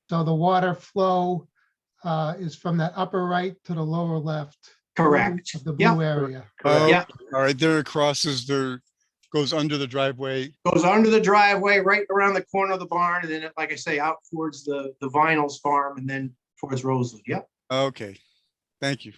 S4: So the water flow is from that upper right to the lower left.
S10: Correct.
S4: Of the
S10: Yep.
S4: blue area.
S3: Oh,
S10: Yeah.
S3: all right, there it crosses there, goes under the driveway.
S10: Goes under the driveway, right around the corner of the barn, and then, like I say, out towards the Vinyls farm and then towards Roseland. Yep.
S3: Okay, thank you.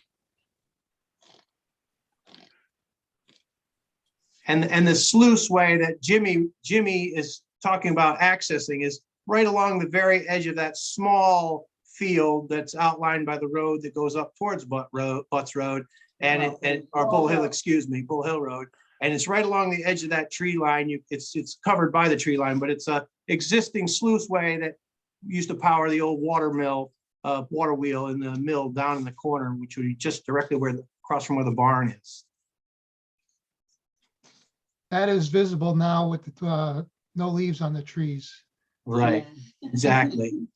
S10: And the sluice way that Jimmy is talking about accessing is right along the very edge of that small field that's outlined by the road that goes up towards Butts Road or Bull Hill, excuse me, Bull Hill Road. And it's right along the edge of that tree line. It's covered by the tree line, but it's a existing sluice way that used to power the old water mill, water wheel in the mill down in the corner, which would be just directly across from where the barn is.
S4: That is visible now with the no leaves on the trees.
S10: Right, exactly.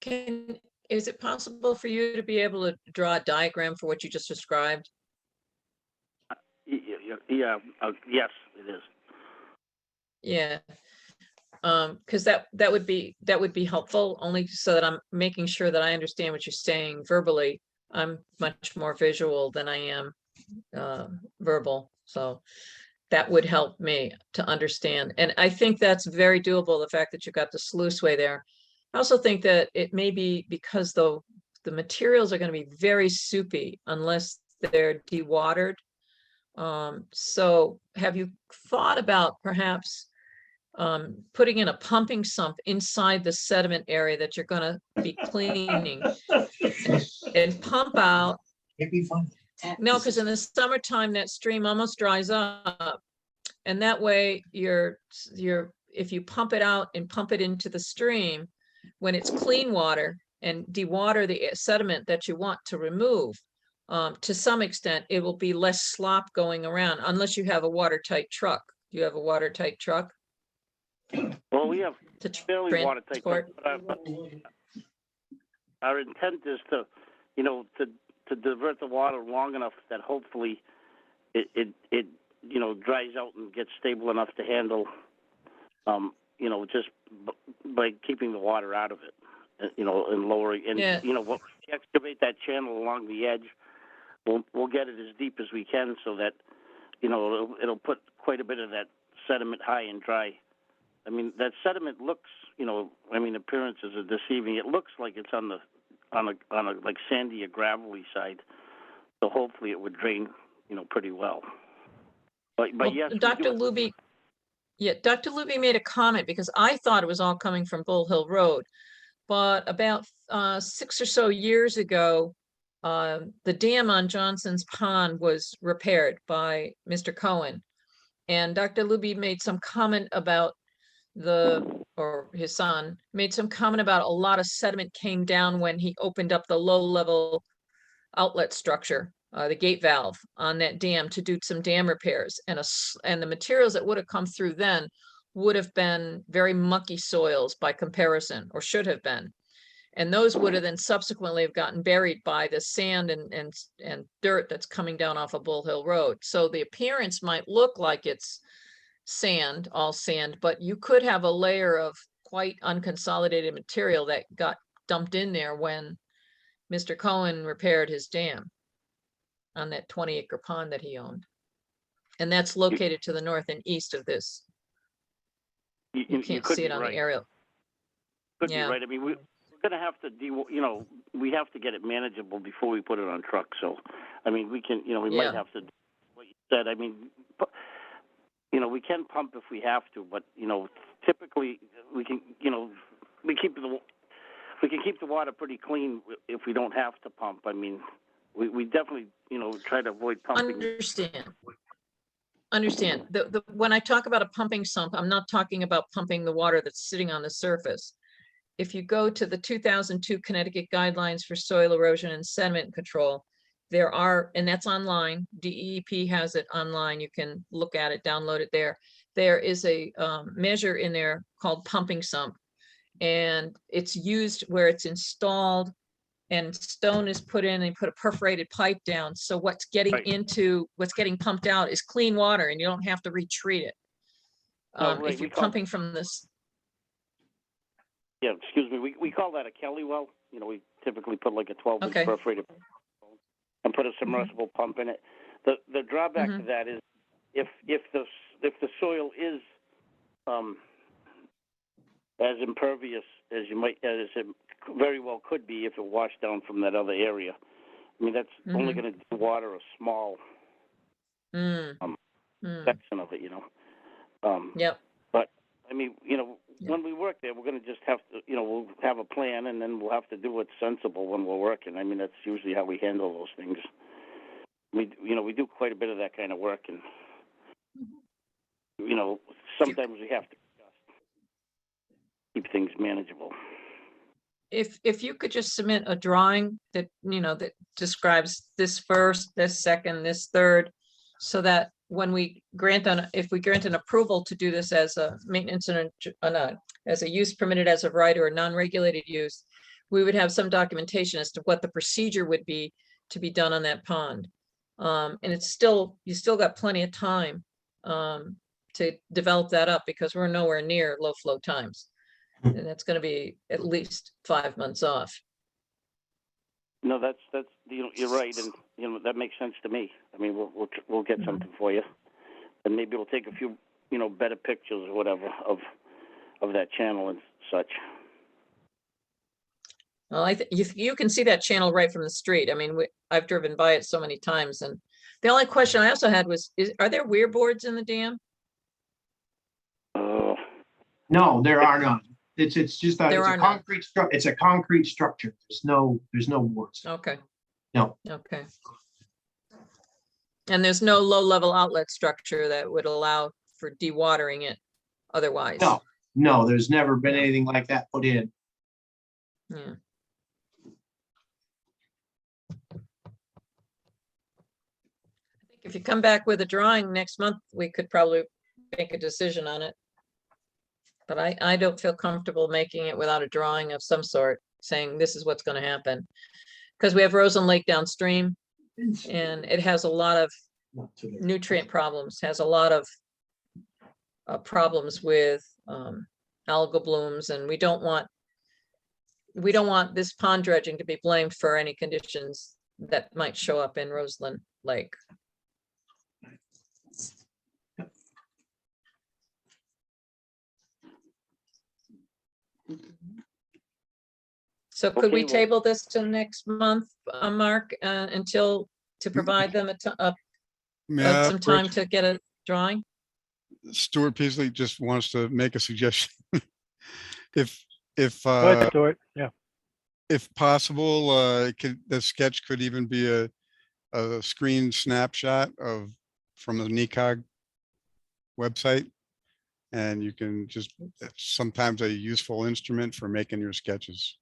S2: Is it possible for you to be able to draw a diagram for what you just described?
S12: Yeah, yes, it is.
S2: Yeah. Because that would be helpful, only so that I'm making sure that I understand what you're saying verbally. I'm much more visual than I am verbal, so that would help me to understand. And I think that's very doable, the fact that you've got the sluiceway there. I also think that it may be because the materials are going to be very soupy unless they're dewatered. So have you thought about perhaps putting in a pumping sump inside the sediment area that you're going to be cleaning and pump out?
S10: It'd be fun.
S2: No, because in the summertime, that stream almost dries up. And that way if you pump it out and pump it into the stream, when it's clean water and dewater the sediment that you want to remove, to some extent, it will be less slop going around unless you have a watertight truck. Do you have a watertight truck?
S12: Well, we have
S2: To
S12: fairly watertight,
S2: transport?
S12: but our intent is to divert the water long enough that hopefully it dries out and gets stable enough to handle, just by keeping the water out of it, and lowering, and,
S2: Yeah.
S12: We'll excavate that channel along the edge. We'll get it as deep as we can so that, it'll put quite a bit of that sediment high and dry. I mean, that sediment looks, appearances are deceiving. It looks like it's on a like sandy or gravelly side. So hopefully it would drain, pretty well. But
S2: Well,
S12: yes,
S2: Dr. Luby, Dr. Luby made a comment because I thought it was all coming from Bull Hill Road. But about 6 or so years ago, the dam on Johnson's Pond was repaired by Mr. Cohen. And Dr. Luby made some comment about or his son made some comment about a lot of sediment came down when he opened up the low level outlet structure, the gate valve on that dam to do some dam repairs, and the materials that would have come through then would have been very mucky soils by comparison, or should have been. And those would have then subsequently have gotten buried by the sand and dirt that's coming down off of Bull Hill Road. So the appearance might look like it's sand, all sand, but you could have a layer of quite unconsolidated material that got dumped in there when Mr. Cohen repaired his dam on that 20-acre pond that he owned. And that's located to the north and east of this. You can't see it on the aerial.
S12: Could be right. I mean, we're going to have to we have to get it manageable before we put it on trucks. So, I mean, we can, we might have to do what you said. I mean, we can pump if we have to, but typically we can, we can keep the water pretty clean if we don't have to pump. I mean, we definitely, try to avoid pumping.
S2: Understand. When I talk about a pumping sump, I'm not talking about pumping the water that's sitting on the surface. If you go to the 2002 Connecticut Guidelines for Soil Erosion and Sediment Control, there are, and that's online, DEP has it online, you can look at it, download it there. There is a measure in there called pumping sump, and it's used where it's installed and stone is put in and put a perforated pipe down. So what's getting pumped out is clean water and you don't have to retreat it.
S12: right,
S2: If
S12: we
S2: you're
S12: call-
S2: pumping from this,
S12: Yeah, excuse me, we call that a Kelly well. You know, we typically put like a 12-inch
S2: Okay.
S12: perforated and put a submersible pump in it. The drawback to
S2: Mhm.
S12: that is if the soil is as impervious as it very well could be if it washed down from that other area. I mean, that's only
S2: Mhm.
S12: going to water a small
S2: mm,
S12: Um,
S2: mm,
S12: section of it, you know.
S2: yep,
S12: But I mean, you know,
S2: Yeah.
S12: when we work there, we're going to just have to, you know, we'll have a plan, and then we'll have to do what's sensible when we're working. I mean, that's usually how we handle those things. We do quite a bit of that kind of work, and you know, sometimes we have to keep things manageable.
S2: if you could just submit a drawing that, that describes this first, this second, this third, so that when we if we grant an approval to do this as a maintenance and as a use permitted as of right or a non-regulated use, we would have some documentation as to what the procedure would be to be done on that pond. And you still got plenty of time to develop that up, because we're nowhere near low flow times. And that's going to be at least 5 months off.
S12: No, that's you're right, and you know that makes sense to me. I mean, we'll get something for you, and maybe we'll take a few better pictures or whatever of that channel and such.
S2: Well, you can see that channel right from the street. I mean, I've driven by it so many times, and the only question I also had was, are there weir boards in the dam?
S10: No, there are none. It's just
S2: There
S10: it's
S2: are
S10: a
S2: none.
S10: concrete structure. It's a concrete structure. There's no wards.
S2: Okay.
S10: No.
S2: Okay. And there's no low-level outlet structure that would allow for dewatering it otherwise?
S10: No, there's never been anything like that put in.
S2: Yeah. I think if you come back with a drawing next month, we could probably make a decision on it. But I don't feel comfortable making it without a drawing of some sort, saying this is what's going to happen. Because we have Rosen Lake downstream, and it has a lot of nutrient problems, has a lot of problems with algal blooms, and we don't want this pond dredging to be blamed for any conditions that might show up in Roseland Lake. So could we
S12: Okay, well-
S2: table this till next month, Mark, to provide them
S3: Yeah,
S2: some time to get a drawing?
S3: Stuart Peasley just wants to make a suggestion. If
S1: Go ahead, Stuart. Yeah.
S3: if possible, the sketch could even be a screen snapshot from the NECOG website. And you can it's sometimes a useful instrument for making your sketches.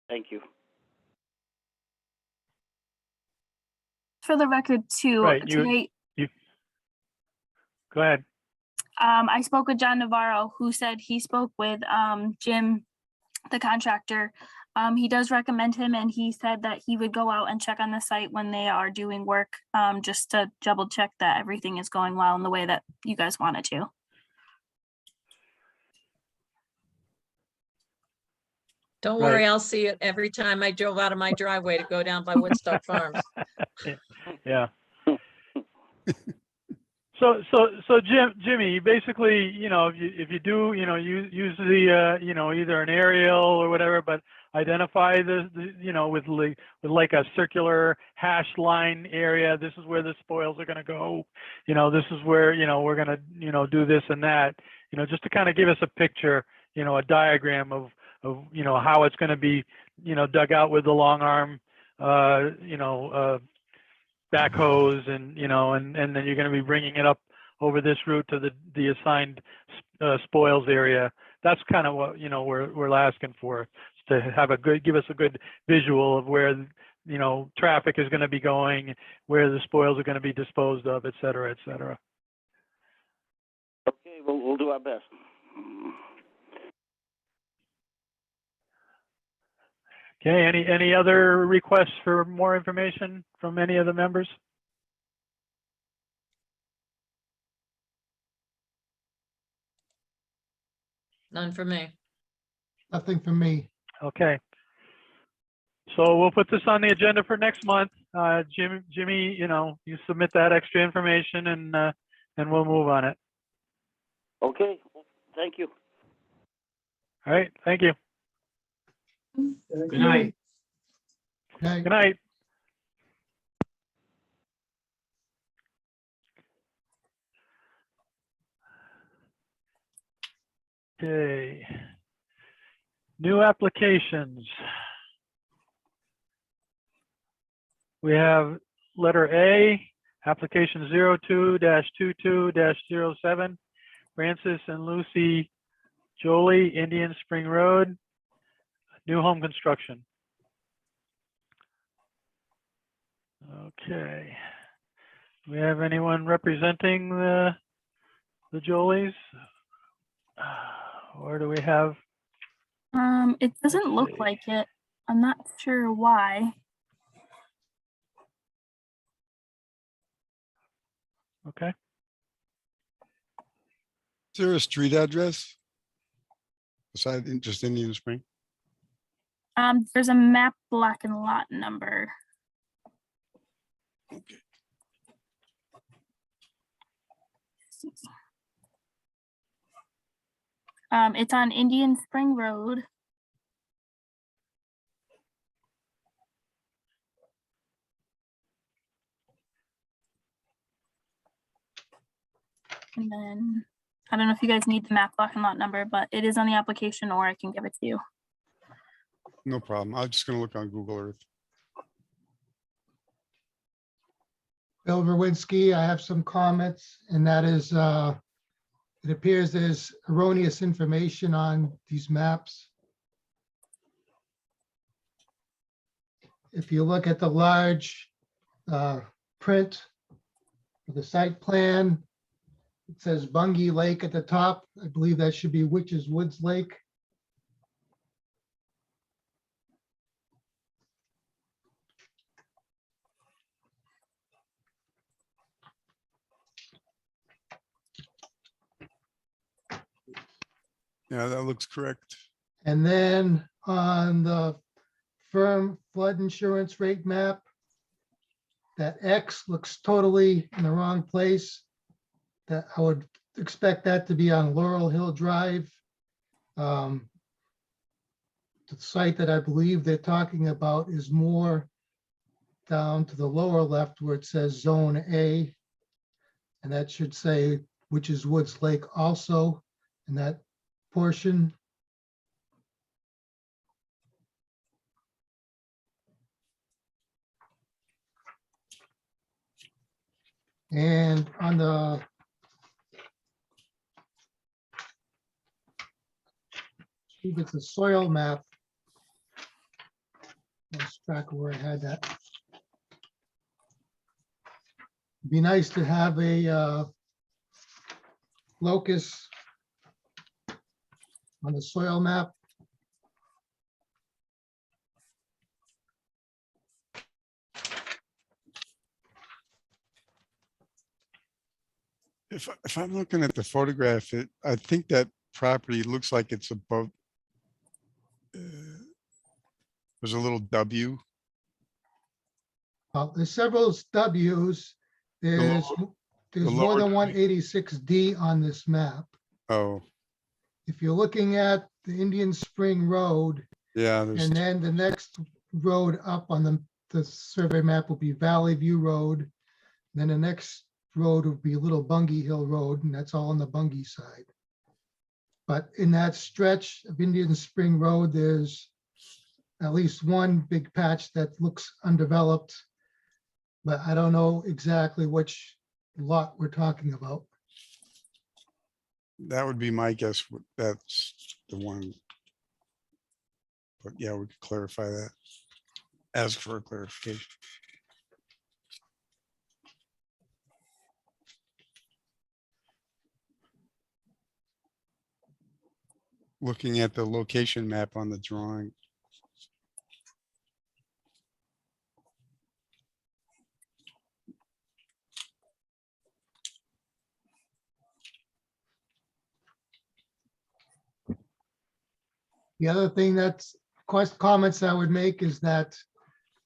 S12: Thank you.
S5: For the record too,
S1: Right,
S5: today,
S1: Go ahead.
S5: I spoke with John Navarro, who said he spoke with Jim, the contractor. He does recommend him, and he said that he would go out and check on the site when they are doing work, just to double check that everything is going well in the way that you guys want it to.
S2: Don't
S1: Right.
S2: worry, I'll see it every time I drove out of my driveway to go down by Woodstock Farms.
S1: Yeah. So Jimmy, basically, if you do, use the, either an aerial or whatever, but identify with like a circular hash line area. This is where the spoils are going to go. This is where, we're going to, do this and that, just to kind of give us a picture, a diagram of how it's going to be, dug out with the long arm, backhoes, and and then you're going to be bringing it up over this route to the assigned spoils area. That's kind of what we're asking for, is to give us a good visual of where traffic is going to be going, where the spoils are going to be disposed of, et cetera, et cetera.
S12: Okay, we'll do our best.
S1: Okay, any other requests for more information from any of the members?
S2: None for me.
S4: Nothing from me.
S1: Okay. So we'll put this on the agenda for next month. Jimmy, you submit that extra information and we'll move on it.
S12: Okay, thank you.
S1: All right, thank you.
S10: Good night.
S4: Okay.
S1: Good night. Okay. New applications. We have letter A, application 02-22-07, Francis and Lucy Jolie, Indian Spring Road, new home construction. Okay. Do we have anyone representing the Jolies? Or do we have?
S5: It doesn't
S1: Let's
S5: look
S1: see.
S5: like it. I'm not sure why.
S1: Okay.
S3: Is there a street address? Besides just Indian Spring?
S5: There's a map block and lot number.
S3: Okay.
S5: It's on Indian Spring Road. And then, I don't know if you guys need the map block and lot number, but it is on the application, or I can give it to you.
S3: No problem. I'm just gonna look on Google Earth.
S4: Bill Verwinski, I have some comments, and that is, it appears there's erroneous information on these maps. If you look at the large print of the site plan, it says Bungie Lake at the top. I believe that should be Witches Woods Lake.
S3: Yeah, that looks correct.
S4: And then on the firm flood insurance rate map, that X looks totally in the wrong place. That I would expect that to be on Laurel Hill Drive. The site that I believe they're talking about is more down to the lower left where it says Zone A. And that should say, which is Woods Lake also in that portion. And on the it's a soil map. Let's track where I had that. It'd be nice to have a locus on the soil map.
S3: If I'm looking at the photograph, I think that property looks like it's above. There's a little W.
S4: There's several W's. There's more
S3: lower
S4: than
S3: W.
S4: 186D on this map.
S3: Oh,
S4: If you're looking at the Indian Spring Road,
S3: yeah. There's
S4: and then the next road up on the survey map will be Valley View Road. Then the next road would be Little Bungie Hill Road, and that's all on the Bungie side. But in that stretch of Indian Spring Road, there's at least one big patch that looks undeveloped, but I don't know exactly which lot we're talking about.
S3: that would be my guess. That's the one. But yeah, we could clarify that. Ask for a clarification. Looking at the location map on the drawing.
S4: The other thing that's comments I would make is that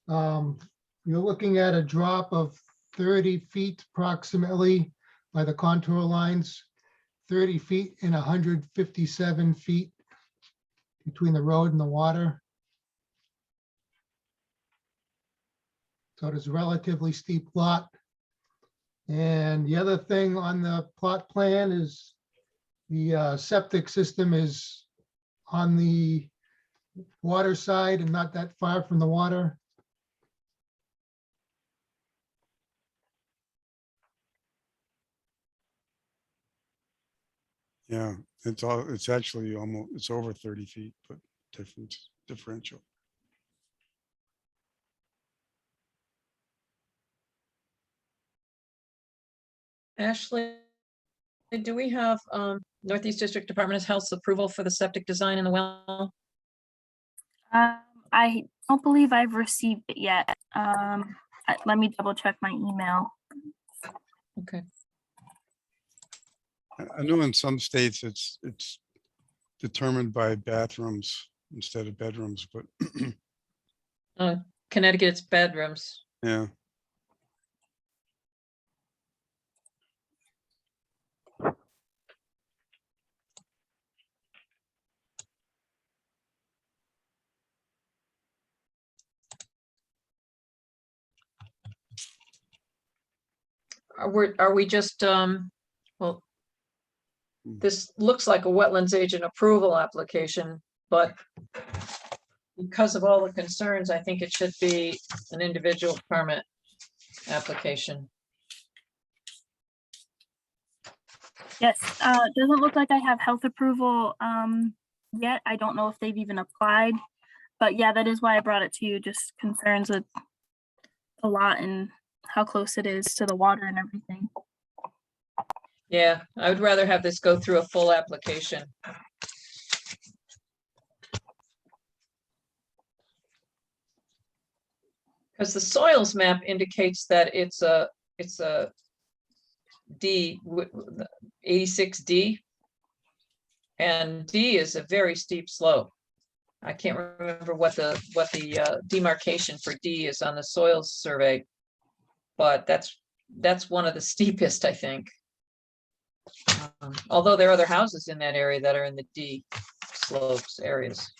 S4: you're looking at a drop of 30 feet approximately by the contour lines, 30 feet and 157 feet between the road and the water. So it is a relatively steep lot. And the other thing on the plot plan is the septic system is on the water side and not that far from the water.
S3: Yeah, it's actually almost, it's over 30 feet, but differential.
S2: Ashley, do we have Northeast District Department of Health's approval for the septic design in the well?
S5: I don't believe I've received it yet. Let me double check my email.
S2: Okay.
S3: I know in some states it's determined by bathrooms instead of bedrooms, but
S2: Connecticut, it's bedrooms.
S3: yeah.
S2: Are we just, well, this looks like a wetlands agent approval application, but because of all the concerns, I think it should be an individual permit application.
S5: Yes, it doesn't look like I have health approval yet. I don't know if they've even applied, but yeah, that is why I brought it to you, just concerns with a lot and how close it is to the water and everything.
S2: Yeah, I would rather have this go through a full application. Because the soils map indicates that it's a D, 86D. And D is a very steep slope. I can't remember what the demarcation for D is on the soils survey, but that's one of the steepest, I think. Although there are other houses in that area that are in the D slopes areas.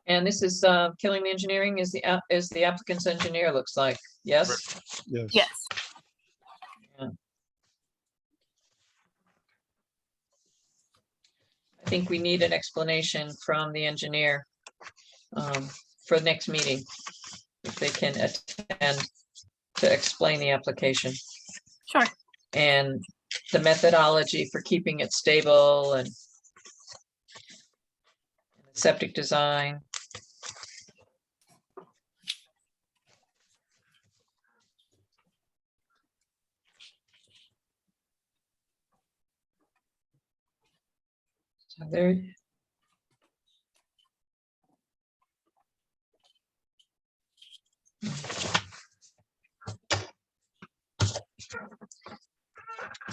S2: And this is Killing Engineering is the applicant's engineer, looks like. Yes?
S3: Yes.
S5: Yes.
S2: Yeah. I think we need an explanation from the engineer for the next meeting, if they can attend to explain the application.
S5: Sure.
S2: And the methodology for keeping it stable and septic design. So there.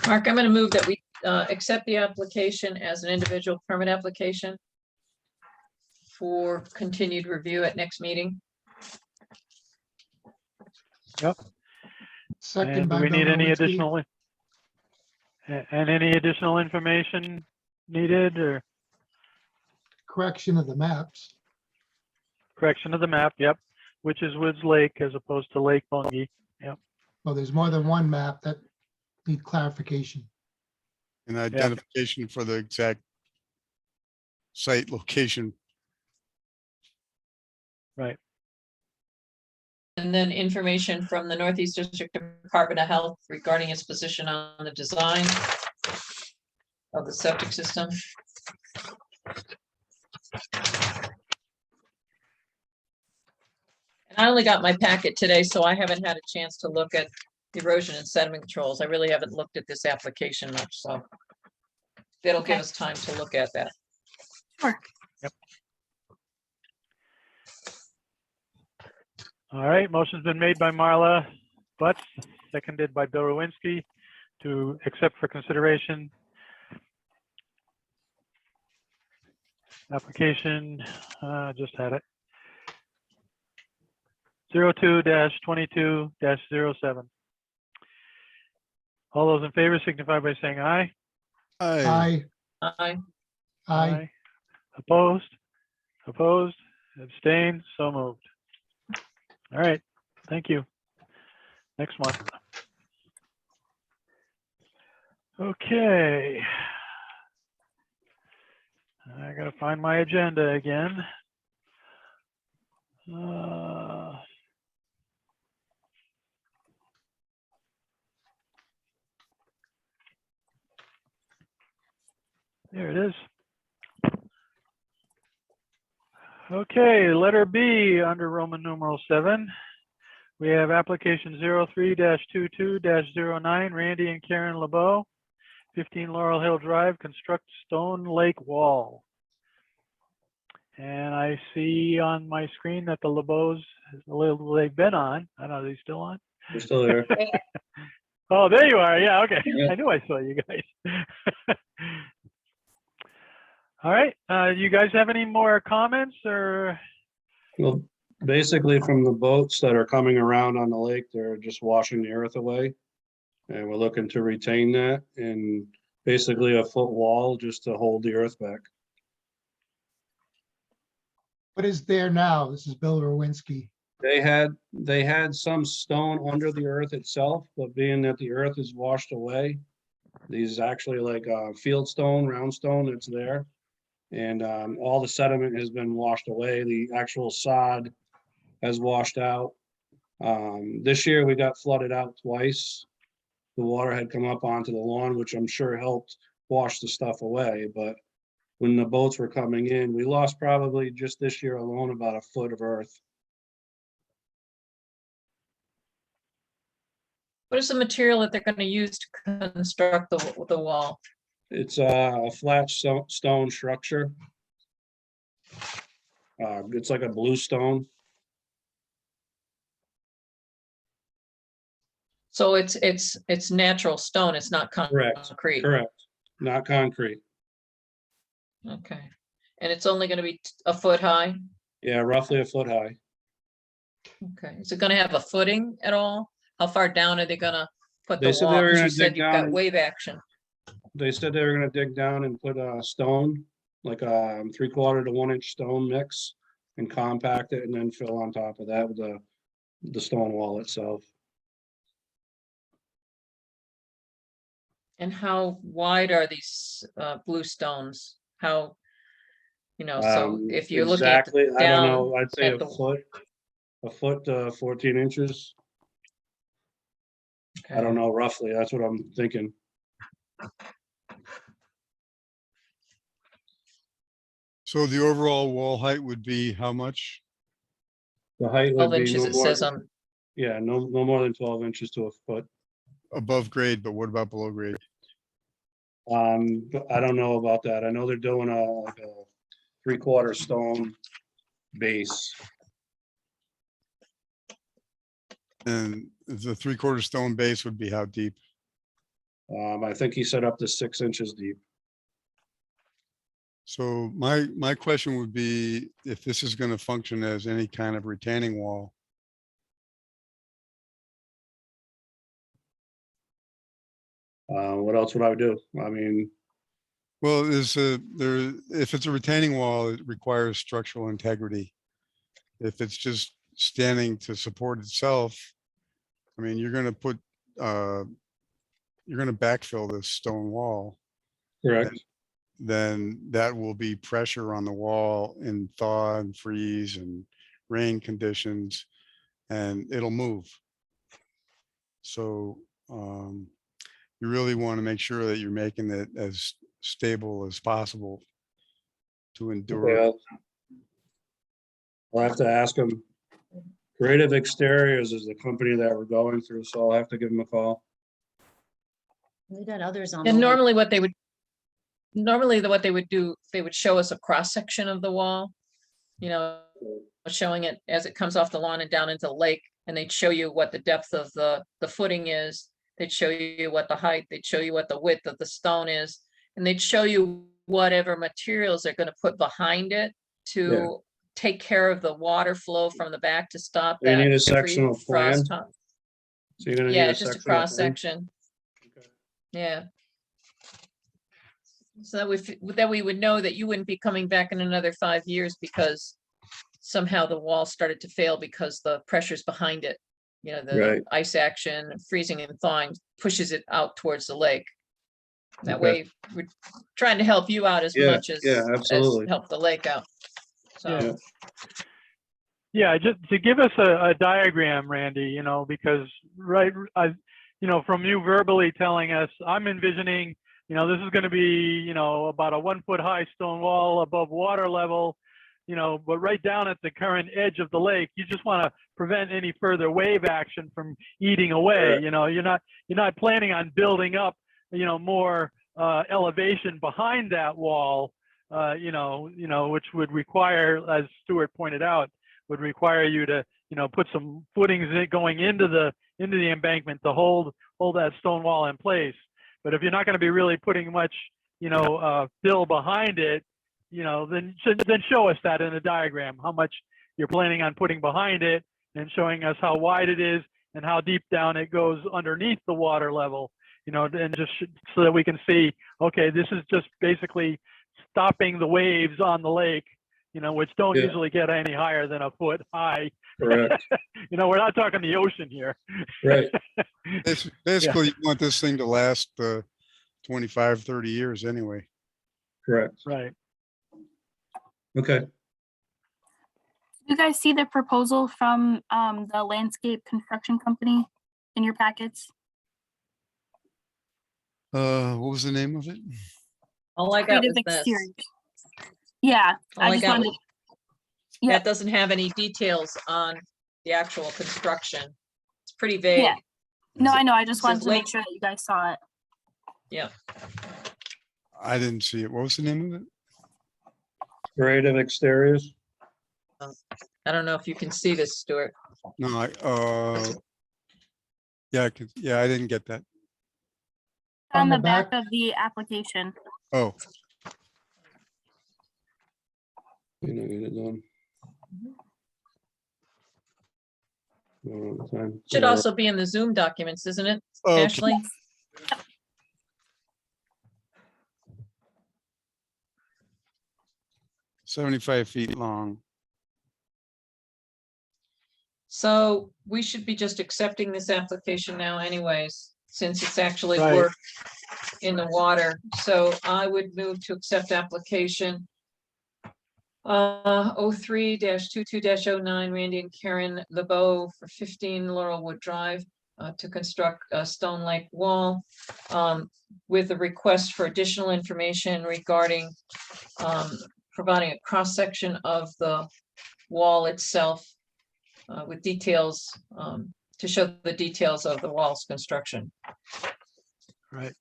S2: Mark, I'm going to move that we accept the application as an individual permit application for continued review at next meeting.
S1: Yep.
S4: Second
S1: And do
S4: by
S1: we need
S4: Bill
S1: any
S4: Nowinski.
S1: additional, and any additional information needed or
S4: Correction of the maps.
S1: correction of the map? Yep. Which is Woods Lake as opposed to Lake Bungie. Yep.
S4: Well, there's more than one map that need clarification.
S3: And identification for the exact site location.
S1: Right.
S2: And then information from the Northeast District Department of Health regarding its position on the design of the septic system. And I only got my packet today, so I haven't had a chance to look at erosion and sediment controls. I really haven't looked at this application much, so that'll give us time to look at that.
S5: Sure.
S1: Yep. All right, motion's been made by Marla Butts, seconded by Bill Rowinski to accept for consideration. Application, just had it. 02-22-07. All those in favor signify by saying aye.
S3: Aye.
S4: Aye.
S5: Aye.
S1: Opposed? Opposed? Abstained? So moved. All right, thank you. Next one. Okay. I gotta find my agenda again. There it is. Okay, letter B under Roman numeral 7. We have application 03-22-09, Randy and Karen LeBeau, 15 Laurel Hill Drive, construct Stone Lake Wall. And I see on my screen that the LeBeaus, they've been on. I don't know, are they still on?
S13: We're still there.
S1: Oh, there you are. Yeah, okay.
S13: Yeah.
S1: I knew I saw you guys. All right. You guys have any more comments or?
S13: Well, basically from the boats that are coming around on the lake, they're just washing the earth away. And we're looking to retain that and basically a foot wall just to hold the earth back.
S4: What is there now? This is Bill Rowinski.
S13: They had some stone under the earth itself, but being that the earth is washed away, these is actually like field stone, round stone that's there. And all the sediment has been washed away. The actual sod has washed out. This year we got flooded out twice. The water had come up onto the lawn, which I'm sure helped wash the stuff away. But when the boats were coming in, we lost probably just this year alone about a foot of earth.
S2: What is the material that they're going to use to construct the wall?
S13: It's a flat stone structure. It's like a bluestone.
S2: So it's natural stone. It's not
S13: Correct.
S2: concrete.
S13: Correct. Not concrete.
S2: Okay. And it's only going to be a foot high?
S13: Yeah, roughly a foot high.
S2: Okay. Is it going to have a footing at all? How far down are they going to put
S13: They
S2: the
S13: said
S2: wall?
S13: they were
S2: Because
S13: gonna
S2: you said
S13: dig
S2: you've
S13: down
S2: got
S13: and-
S2: wave action.
S13: They said they were gonna dig down and put a stone, like a 3/4 to 1 inch stone mix and compact it and then fill on top of that with the stone wall itself.
S2: And how wide are these blue stones? How, so if you're looking at
S13: Exactly, I don't know,
S2: down
S13: I'd say
S2: at
S13: a
S2: the-
S13: foot to 14 inches. I don't know roughly, that's what I'm thinking.
S3: So the overall wall height would be how much?
S13: The height
S2: 12
S13: would be
S2: inches,
S13: no
S2: it
S13: more,
S2: says on,
S13: yeah, no more than 12 inches to a foot.
S3: Above grade, but what about below grade?
S13: But I don't know about that. I know they're doing like a 3/4 stone base.
S3: And the 3/4 stone base would be how deep?
S13: I think he said up to 6 inches deep.
S3: So my question would be if this is going to function as any kind of retaining wall.
S13: What else would I do? I mean,
S3: Well, if it's a retaining wall, it requires structural integrity. If it's just standing to support itself, I mean, you're going to backfill this stone wall.
S13: correct.
S3: Then that will be pressure on the wall in thaw and freeze and rain conditions, and it'll move. So you really want to make sure that you're making it as stable as possible to endure.
S13: Well, I'll have to ask him. Creative Exteriors is the company that we're going through, so I'll have to give him a call.
S11: We got others on.
S2: and
S11: the
S2: normally what they would do, they would show us a cross section of the wall, showing it as it comes off the lawn and down into the lake, and they'd show you what the depth of the footing is. They'd show you what the height, they'd show you what the width of the stone is, and they'd show you whatever materials they're gonna put behind it to take care of the water flow from the back to stop
S13: You need a
S2: that
S13: sectional plan.
S2: frost top.
S13: So you're gonna need
S2: Yeah,
S13: a
S2: just a
S13: sectional plan.
S2: cross section. Yeah. So that we would know that you wouldn't be coming back in another 5 years because somehow the wall started to fail because the pressure's behind it. You know, the
S13: Right.
S2: ice action, freezing and thawing pushes it out towards the lake. That
S13: Okay.
S2: way, we're trying to help you out as
S13: Yeah,
S2: much as
S13: absolutely.
S2: help the lake out.
S1: Yeah.
S2: So,
S1: Yeah, just to give us a diagram, Randy, you know, because from you verbally telling us, I'm envisioning, you know, this is going to be, you know, about a 1 foot high stone wall above water level, you know, but right down at the current edge of the lake, you just want to prevent any further wave action from eating away.
S13: Correct.
S1: You know, you're not planning on building up, you know, more elevation behind that wall, which would require, as Stuart pointed out, would require you to, you know, put some footings going into the embankment to hold that stone wall in place. But if you're not going to be really putting much, you know, fill behind it, you know, then show us that in a diagram, how much you're planning on putting behind it, and showing us how wide it is and how deep down it goes underneath the water level, you know, and just so that we can see, okay, this is just basically stopping the waves on the lake, you know, which don't
S13: Yeah.
S1: usually get any higher than a foot high.
S13: Correct.
S1: You know, we're not talking the ocean here.
S13: Right.
S3: Basically, you want this thing to last 25, 30 years anyway.
S13: Correct.
S1: Right.
S13: Okay.
S5: You guys see the proposal from the landscape construction company in your packets?
S3: What was the name of it?
S2: all I got
S5: Creative
S2: was this.
S5: Exteriors. Yeah,
S2: All
S5: I
S2: I
S5: just
S2: got
S5: wanted,
S2: was,
S5: yeah.
S2: that doesn't have any details on the actual construction. It's pretty vague.
S5: Yeah. No, I know. I just
S2: It says
S5: wanted to make
S2: lake-
S5: sure that you guys saw it.
S2: Yeah.
S3: I didn't see it. What was the name of it?
S13: Creative Exteriors.
S2: I don't know if you can see this, Stuart.
S3: No, yeah, I didn't get that.
S5: On
S4: On
S5: the
S4: the
S5: back
S4: back.
S5: of the application.
S3: Oh,
S13: You know, get it done.
S2: Should also be in the Zoom documents, isn't it,
S3: okay.
S2: Ashley?
S3: 75 feet long.
S2: So we should be just accepting this application now anyways, since it's actually
S1: Right.
S2: work in the water. So I would move to accept application 03-22-09, Randy and Karen LeBeau for 15 Laurelwood Drive to construct a Stone Lake wall with a request for additional information regarding providing a cross-section of the wall itself with details to show the details of the wall's construction.
S1: Right.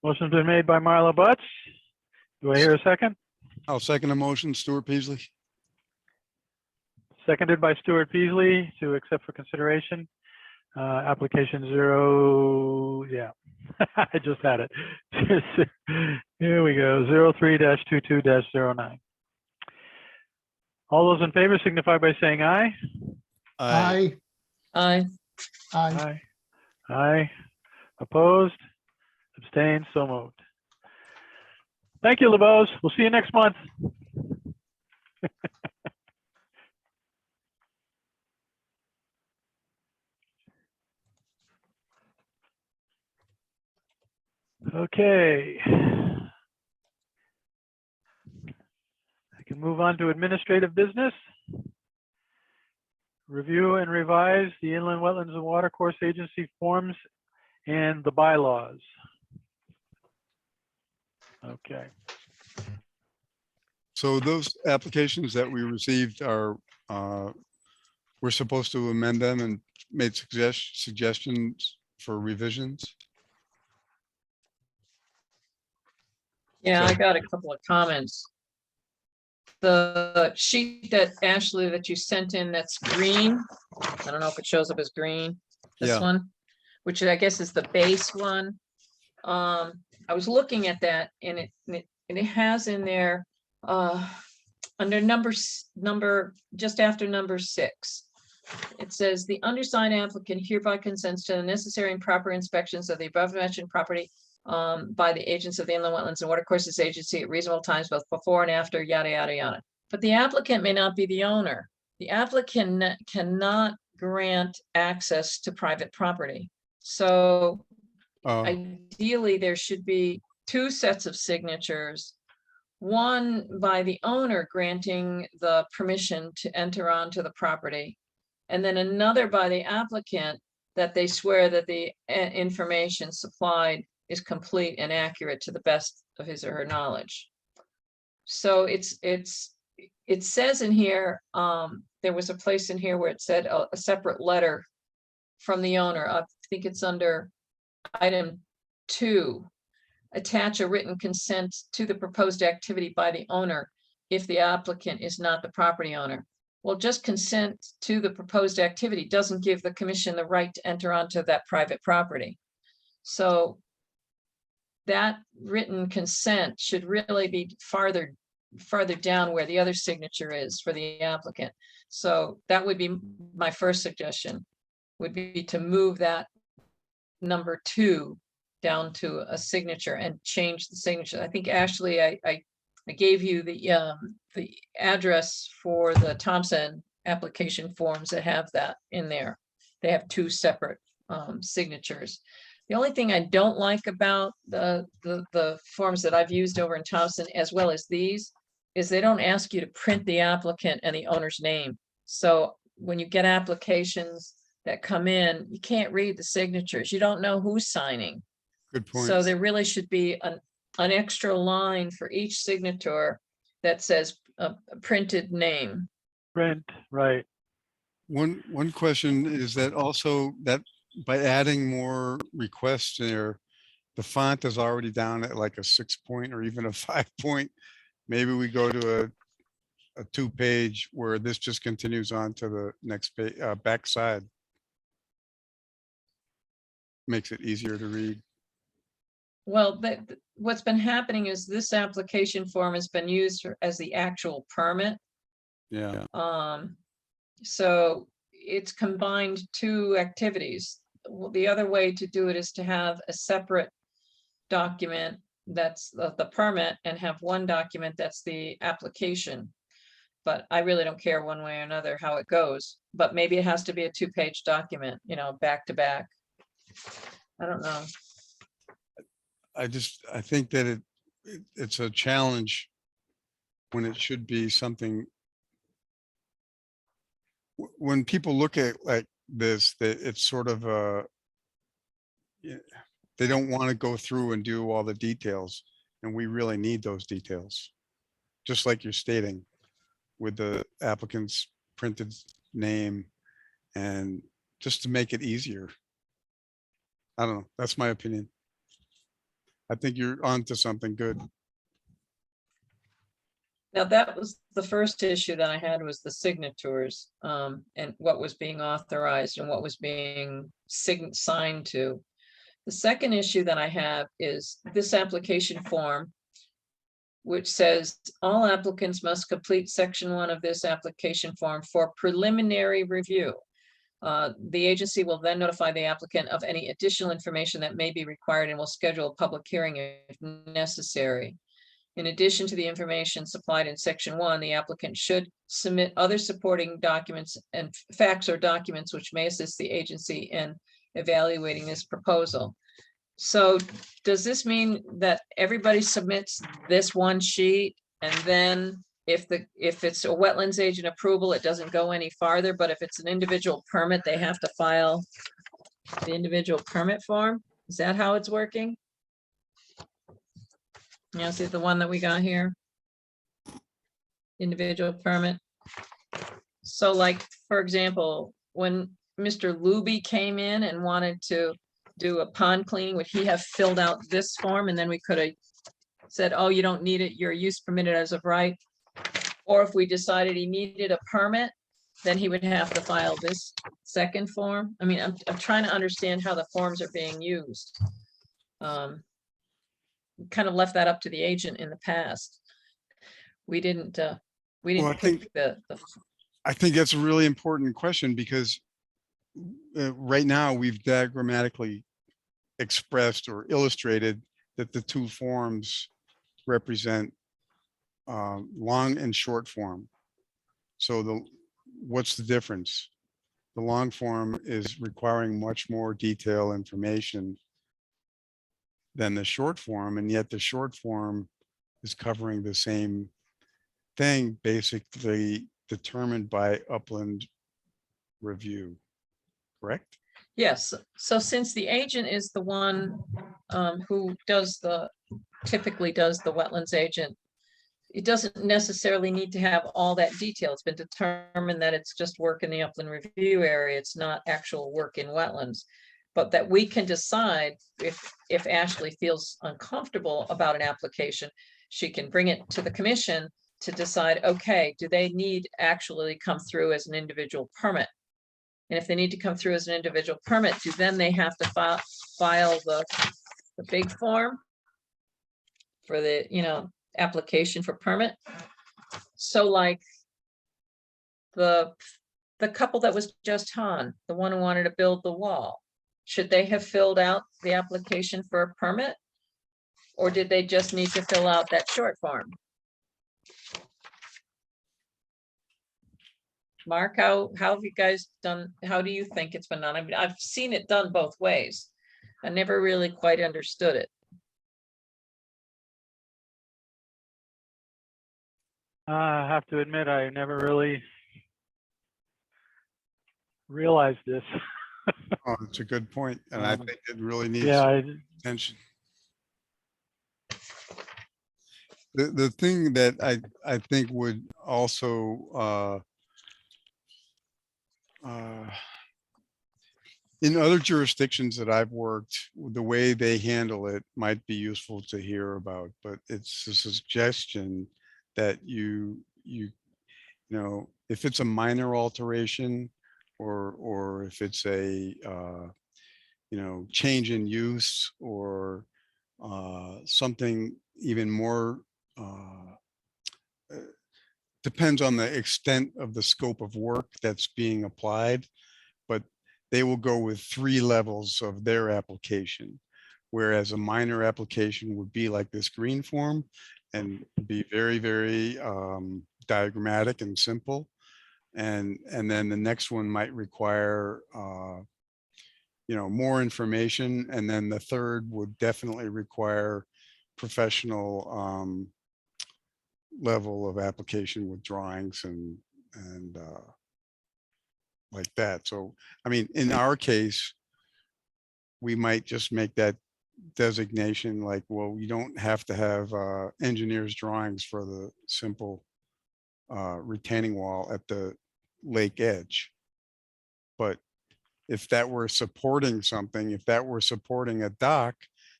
S1: Motion's been made by Marla Butts. Do I hear a second?
S3: I'll second the motion, Stuart Peasley.
S1: Seconded by Stuart Peasley to accept for consideration. Application 0, yeah, I just had it. Here we go, 03-22-09. All those in favor signify by saying aye.
S4: Aye,
S2: Aye.
S4: aye.
S1: Aye. Aye. Opposed? Abstained? So moved. Thank you, LeBeau's. We'll see you next month. Okay. I can move on to administrative business. Review and revise the Inland Wetlands and Watercourse Agency forms and the bylaws. Okay.
S3: So those applications that we received are, we're supposed to amend them and make suggestions for revisions.
S2: Yeah, I
S3: So-
S2: got a couple of comments. The sheet that Ashley, that you sent in, that's green. I don't know if it shows up as green, this
S3: Yeah.
S2: one, which I guess is the base one. I was looking at that and it has in there, under number, just after number 6. It says the undersigned applicant hereby consents to the necessary and proper inspections of the above mentioned property by the agents of the Inland Wetlands and Watercourses Agency at reasonable times, both before and after, yada, yada, yada. But the applicant may not be the owner. The applicant cannot grant access to private property. So ideally, there should be 2 sets of signatures. One by the owner granting the permission to enter onto the property, and then another by the applicant that they swear that the information supplied is complete and accurate to the best of his or her knowledge. So it says in here, there was a place in here where it said a separate letter from the owner. I think it's under item 2. Attach a written consent to the proposed activity by the owner if the applicant is not the property owner. Well, just consent to the proposed activity doesn't give the commission the right to enter onto that private property. So that written consent should really be farther down where the other signature is for the applicant. So that would be my first suggestion, would be to move that number 2 down to a signature and change the signature. I think Ashley, I gave you the address for the Thompson application forms that have that in there. They have 2 separate signatures. The only thing I don't like about the forms that I've used over in Thompson, as well as these, is they don't ask you to print the applicant and the owner's name. So when you get applications that come in, you can't read the signatures. You don't know who's signing.
S3: Good point.
S2: So there really should be an extra line for each signature that says a printed name.
S1: Print, right.
S3: One question is that also that by adding more requests there, the font is already down at like a 6-point or even a 5-point. Maybe we go to a 2-page where this just continues on to the next page, back side. Makes it easier to read.
S2: Well, what's been happening is this application form has been used as the actual permit.
S3: Yeah.
S2: So it's combined 2 activities. The other way to do it is to have a separate document that's the permit and have one document that's the application. But I really don't care one way or another how it goes, but maybe it has to be a 2-page document, back to back. I don't know.
S3: I think that it's a challenge when it should be something. When people look at like this, that it's sort of they don't want to go through and do all the details, and we really need those details. Just like you're stating, with the applicant's printed name, and just to make it easier. I don't know. That's my opinion. I think you're onto something good.
S2: Now, that was the first issue that I had, was the signatures, and what was being authorized and what was being signed to. The second issue that I have is this application form, which says all applicants must complete section 1 of this application form for preliminary review. The agency will then notify the applicant of any additional information that may be required and will schedule a public hearing if necessary. In addition to the information supplied in section 1, the applicant should submit other supporting documents and facts or documents which may assist the agency in evaluating this proposal. So does this mean that everybody submits this one sheet, and then if it's a wetlands agent approval, it doesn't go any farther, but if it's an individual permit, they have to file the individual permit form? Is that how it's working? Yeah, see the one that we got here? Individual permit. So like, for example, when Mr. Luby came in and wanted to do a pond cleaning, would he have filled out this form and then we could have said, oh, you don't need it, your use permitted as of right. Or if we decided he needed a permit, then he would have to file this second form. I mean, I'm trying to understand how the forms are being used. Kind of left that up to the agent in the past. We didn't
S3: Well, I
S2: pick the
S3: I think that's a really important question because right now we've diagrammatically expressed or illustrated that the two forms represent long and short form. So what's the difference? The long form is requiring much more detailed information than the short form, and yet the short form is covering the same thing, basically determined by upland review, correct?
S2: Yes, so since the agent is the one who typically does the wetlands agent, it doesn't necessarily need to have all that detail. It's been determined that it's just work in the upland review area. It's not actual work in wetlands. But that we can decide if Ashley feels uncomfortable about an application, she can bring it to the commission to decide, okay, do they need actually come through as an individual permit? And if they need to come through as an individual permit, then they have to file the big form for the, application for permit. So like the couple that was just on, the one who wanted to build the wall, should they have filled out the application for a permit? Or did they just need to fill out that short form? Mark, how have you guys done? How do you think it's been done? I mean, I've seen it done both ways. I never really quite understood it.
S1: I have to admit, I never really realized this.
S3: Oh, it's a good point, and I think it really needs
S1: Yeah,
S3: attention. The thing that I think would also in other jurisdictions that I've worked, the way they handle it might be useful to hear about, but it's a suggestion that you know, if it's a minor alteration or if it's a change in use or something even more depends on the extent of the scope of work that's being applied, but they will go with 3 levels of their application. Whereas a minor application would be like this green form and be very, very diagrammatic and simple. And then the next one might require more information. And then the third would definitely require professional level of application with drawings and like that. So, I mean, in our case, we might just make that designation like, well, you don't have to have engineer's drawings for the simple retaining wall at the lake edge. But if that were supporting something, if that were supporting a dock,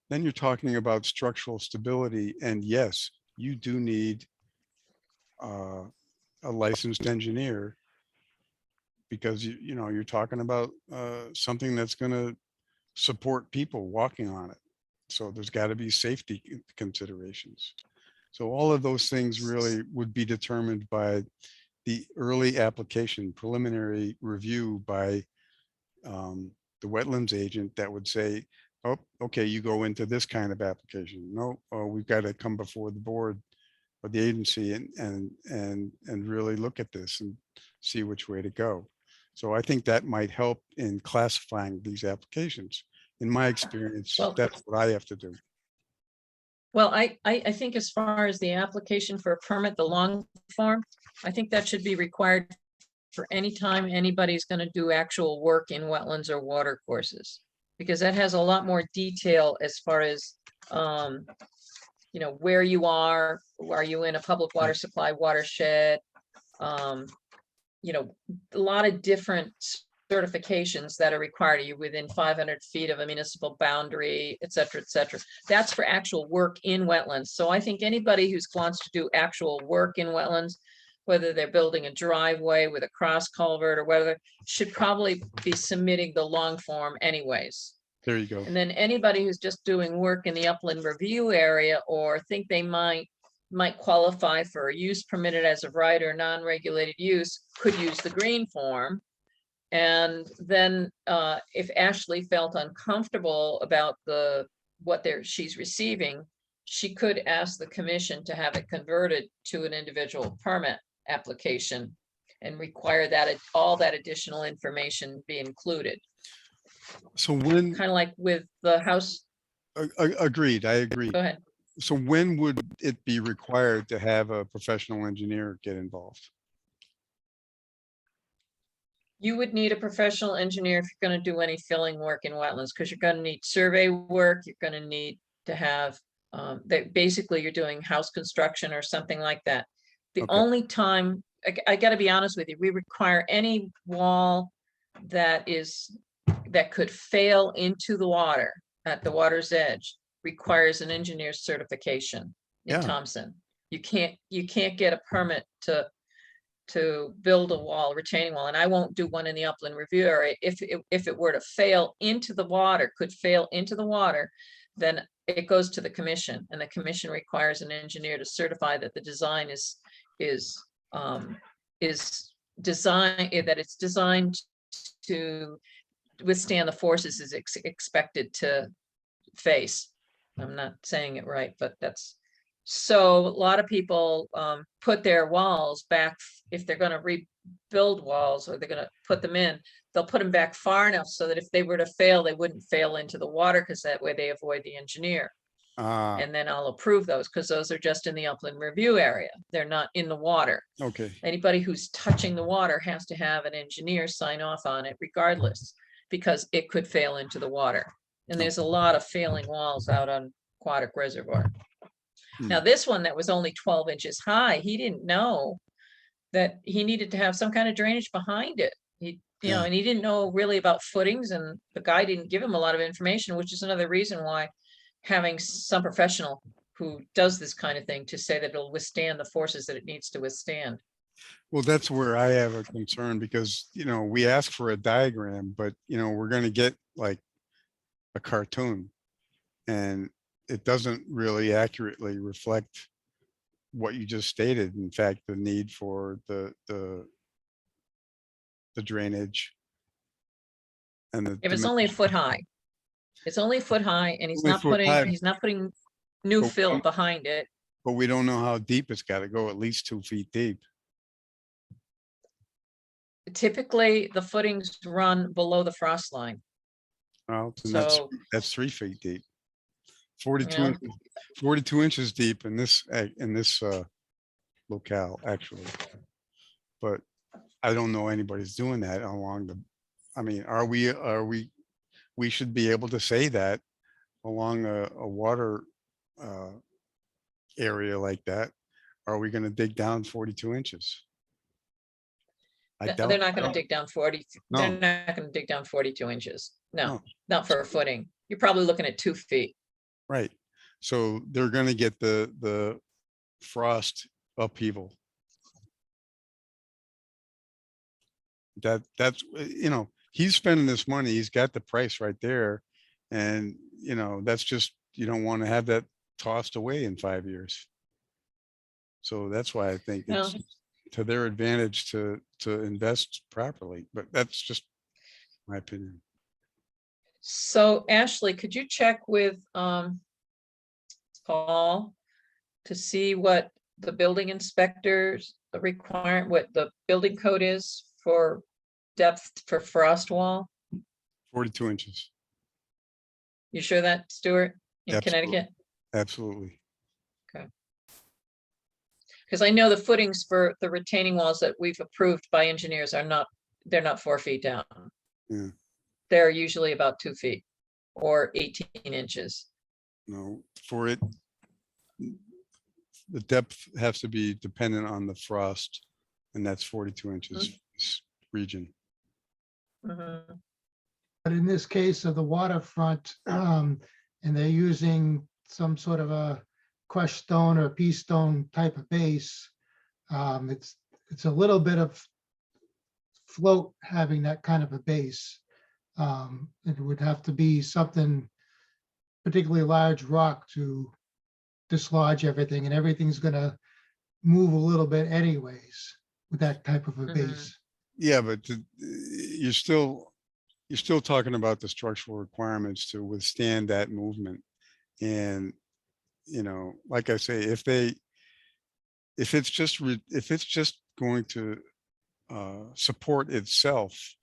S3: then you're talking about structural stability. And yes, you do need a licensed engineer because you're talking about something that's going to support people walking on it. So there's got to be safety considerations. So all of those things really would be determined by the early application preliminary review by the wetlands agent that would say, oh, okay, you go into this kind of application. No, we've got to come before the board or the agency and really look at this and see which way to go. So I think that might help in classifying these applications. In my experience, that's what I have to do.
S2: Well, I think as far as the application for a permit, the long form, I think that should be required for any time anybody's going to do actual work in wetlands or water courses, because that has a lot more detail as far as, where you are you in a public water supply watershed? A lot of different certifications that are required. Are you within 500 feet of a municipal boundary, et cetera, et cetera. That's for actual work in wetlands. So I think anybody who wants to do actual work in wetlands, whether they're building a driveway with a cross culvert or whether, should probably be submitting the long form anyways.
S3: There you go.
S2: And then anybody who's just doing work in the upland review area or think they might qualify for a use permitted as of right or non-regulated use could use the green form. And then if Ashley felt uncomfortable about she's receiving, she could ask the commission to have it converted to an individual permit application and require that all that additional information be included.
S3: So when,
S2: Kind of like with the house.
S3: agreed, I agree.
S2: Go ahead.
S3: So when would it be required to have a professional engineer get involved?
S2: You would need a professional engineer if you're going to do any filling work in wetlands, because you're going to need survey work. You're going to need to have that basically you're doing house construction or something like that. The
S3: Okay.
S2: only time, I got to be honest with you, we require any wall that could fail into the water at the water's edge requires an engineer's certification in
S3: Yeah.
S2: Thompson. You can't get a permit to build a wall, retaining wall, and I won't do one in the upland review area. If it were to fail into the water, could fail into the water, then it goes to the commission, and the commission requires an engineer to certify that the design is designed, that it's designed to withstand the forces is expected to face. I'm not saying it right, but that's. So a lot of people put their walls back, if they're going to rebuild walls or they're going to put them in, they'll put them back far enough so that if they were to fail, they wouldn't fail into the water, because that way they avoid the engineer. And then I'll approve those because those are just in the upland review area. They're not in the water.
S3: Okay.
S2: Anybody who's touching the water has to have an engineer sign off on it regardless, because it could fail into the water. And there's a lot of failing walls out on Aquatic Reservoir. Now, this one that was only 12 inches high, he didn't know that he needed to have some kind of drainage behind it. And he didn't know really about footings, and the guy didn't give him a lot of information, which is another reason why having some professional who does this kind of thing to say that it'll withstand the forces that it needs to withstand.
S3: Well, that's where I have a concern because, we ask for a diagram, but, we're going to get like a cartoon, and it doesn't really accurately reflect what you just stated. In fact, the need for the drainage and
S2: If it's only a foot high, it's only a foot high, and he's not putting new
S3: But
S2: fill behind it.
S3: But we don't know how deep it's got to go, at least 2 feet deep.
S2: Typically, the footings run below the frost line.
S3: Well, then
S2: So,
S3: that's 3 feet deep. 42,
S2: Yeah.
S3: 42 inches deep in this locale, actually. But I don't know anybody's doing that along the, we should be able to say that along a water area like that. Are we going to dig down 42 inches?
S2: they're not going to dig down 40.
S3: No.
S2: They're not going to dig down 42 inches. No,
S3: No.
S2: not for a footing. You're probably looking at 2 feet.
S3: Right. So they're going to get the frost upheaval. That's, he's spending this money. He's got the price right there. And, that's just, you don't want to have that tossed away in 5 years. So that's why I think
S2: No.
S3: it's to their advantage to invest properly, but that's just my opinion.
S2: So Ashley, could you check with Paul to see what the building inspectors require, what the building code is for depth for frost wall?
S3: 42 inches.
S2: You sure that, Stuart, in
S3: Absolutely.
S2: Connecticut?
S3: Absolutely.
S2: Because I know the footings for the retaining walls that we've approved by engineers they're not 4 feet down.
S3: Yeah.
S2: They're usually about 2 feet or 18 inches.
S3: No, for it, the depth has to be dependent on the frost, and that's 42 inches region.
S2: Mhm.
S4: But in this case of the waterfront, and they're using some sort of a crushed stone or pea stone type of base, it's a little bit of float having that kind of a base. It would have to be something particularly large rock to dislodge everything, and everything's gonna move a little bit anyways with that type of a
S2: Mhm.
S4: base.
S3: Yeah, but you're still talking about the structural requirements to withstand that movement. And, you know, like I say, if it's just going to support itself,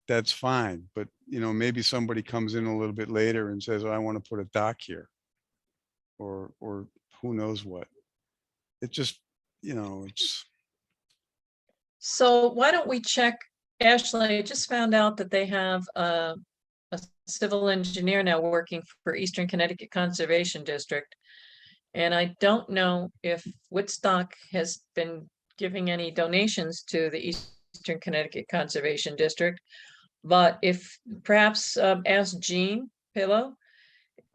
S3: that's fine. But, you know, maybe somebody comes in a little bit later and says, "Oh, I want to put a dock here," or who knows what. It just, you know, it's,
S2: So why don't we check, Ashley, I just found out that they have a civil engineer now working for Eastern Connecticut Conservation District. And I don't know if Woodstock has been giving any donations to the Eastern Connecticut Conservation District. But if perhaps ask Jean Pillow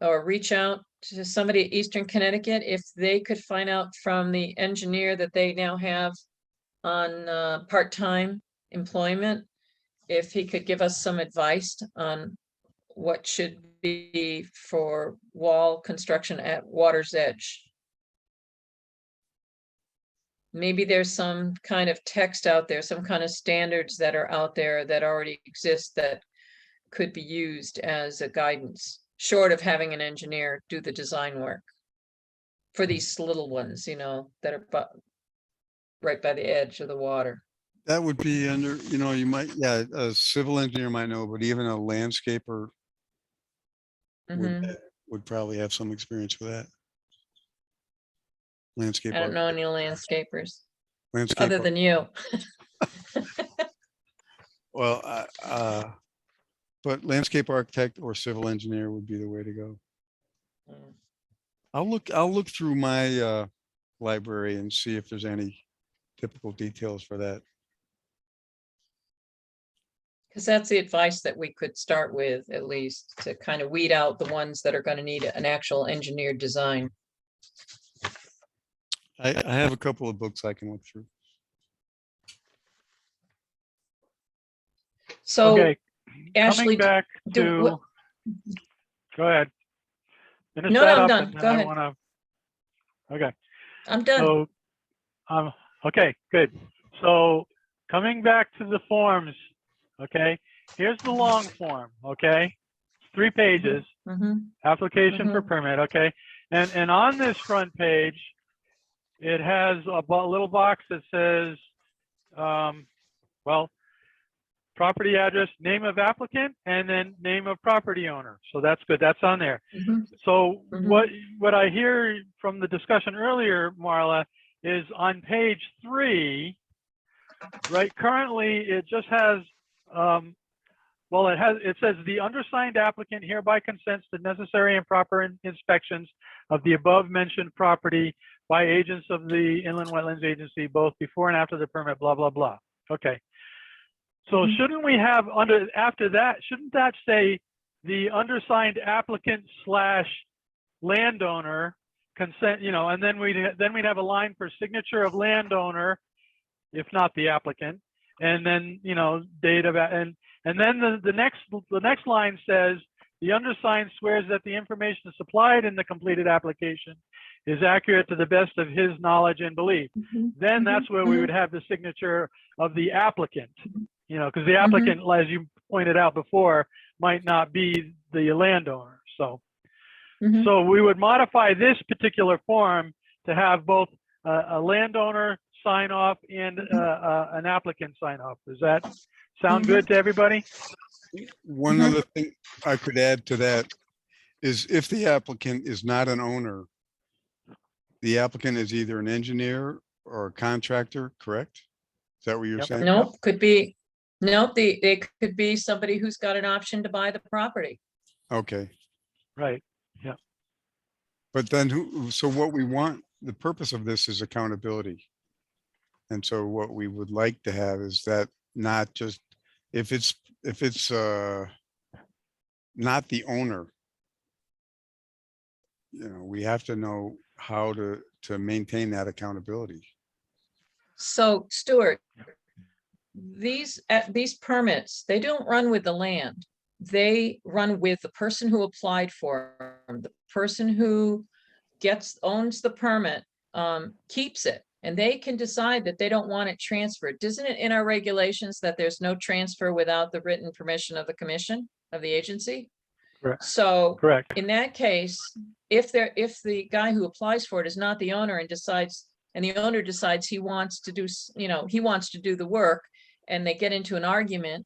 S2: or reach out to somebody at Eastern Connecticut, if they could find out from the engineer that they now have on part-time employment, if he could give us some advice on what should be for wall construction at water's edge. Maybe there's some kind of text out there, some kind of standards that are out there that already exist that could be used as a guidance, short of having an engineer do the design work for these little ones, you know, that are right by the edge of the water.
S3: that would be under, you know, you might, yeah, a civil engineer might know, but even a landscaper
S2: Mhm.
S3: would probably have some experience with that. Landscape
S2: I don't know
S3: architect,
S2: any landscapers
S3: landscape,
S2: other than you.
S3: well, but landscape architect or civil engineer would be the way to go.
S2: Mm.
S3: I'll look through my library and see if there's any typical details for that.
S2: Because that's the advice that we could start with, at least, to kind of weed out the ones that are going to need an actual engineered design.
S3: I have a couple of books I can look through.
S2: So
S1: Okay,
S2: Ashley,
S1: coming back
S2: do-
S1: to, go ahead. Finish
S2: No,
S1: that
S2: no, I'm
S1: up
S2: done.
S1: and then
S2: Go
S1: I
S2: ahead.
S1: wanna, okay.
S2: I'm done.
S1: So, okay, good. So coming back to the forms, okay, here's the long form, okay? 3 pages,
S2: Mhm.
S1: application for permit, okay? And on this front page, it has a little box that says, well, property address, name of applicant, and then name of property owner. So that's good, that's on there.
S2: Mhm.
S1: So
S2: Mhm.
S1: what I hear from the discussion earlier, Marla, is on page 3, right? Currently, it just has, well, it says the undersigned applicant hereby consents to necessary and proper inspections of the above mentioned property by agents of the Inland Wetlands Agency, both before and after the permit, blah, blah, blah. Okay. So shouldn't we have after that, shouldn't that say the undersigned applicant / landowner consent, you know, and then we'd have a line for signature of landowner, if not the applicant, and then, you know, date of, and then the next line says the undersigned swears that the information supplied in the completed application is accurate to the best of his knowledge and belief. Then that's where we would have the signature of the applicant, you know, because the applicant, as you pointed out before, might not be the landowner. So we would modify this particular form to have both a landowner sign off and an applicant sign off. Does that sound good to everybody?
S3: One other thing I could add to that is if the applicant is not an owner, the applicant is either an engineer or a contractor, correct? Is that what you're
S1: Yep.
S3: saying?
S2: Nope, could be, nope, it could be somebody who's got an option to buy the property.
S3: Okay,
S1: Right. Yeah.
S3: but then so what we want, the purpose of this is accountability. And so what we would like to have is that not just, if it's if it's not the owner, we have to know how to maintain that accountability.
S2: So Stuart, these permits, they don't run with the land. They run with the person who applied for them. The person who owns the permit, keeps it, and they can decide that they don't want it transferred. Isn't it in our regulations that there's no transfer without the written permission of the commission, of the agency?
S1: Correct.
S2: So
S1: Correct.
S2: in that case, if the guy who applies for it is not the owner and the owner decides he wants to do, he wants to do the work, and they get into an argument,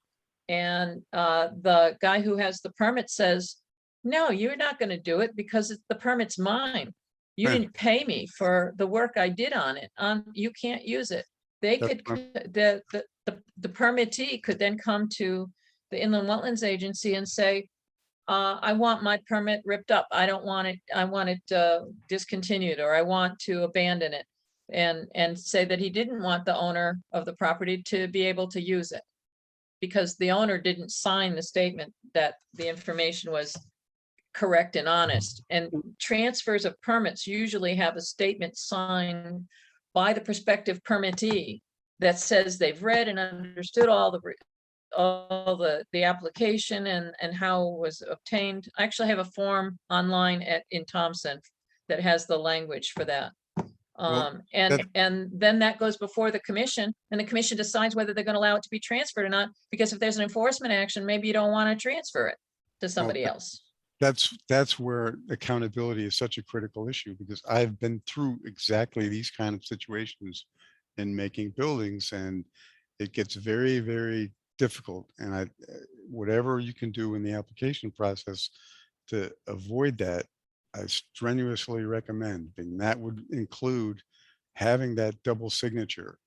S2: and the guy who has the permit says, no, you're not going to do it because the permit's mine. You
S3: Right.
S2: didn't pay me for the work I did on it. You can't use it. They
S3: That's
S2: could, the permittee could then come to the Inland Wetlands Agency and say, I want my permit ripped up. I don't want it. I want it discontinued, or I want to abandon it, and say that he didn't want the owner of the property to be able to use it because the owner didn't sign the statement that the information was correct and honest. And transfers of permits usually have a statement signed by the prospective permittee that says they've read and understood all the application and how it was obtained. I actually have a form online in Thompson that has the language for that.
S3: Well,
S2: And then that goes before the commission, and the commission decides whether they're going to allow it to be transferred or not, because if there's an enforcement action, maybe you don't want to transfer it to somebody else.
S3: That's where accountability is such a critical issue, because I've been through exactly these kind of situations in making buildings, and it gets very, very difficult. And whatever you can do in the application process to avoid that, I strenuously recommend, and that would include having that double signature,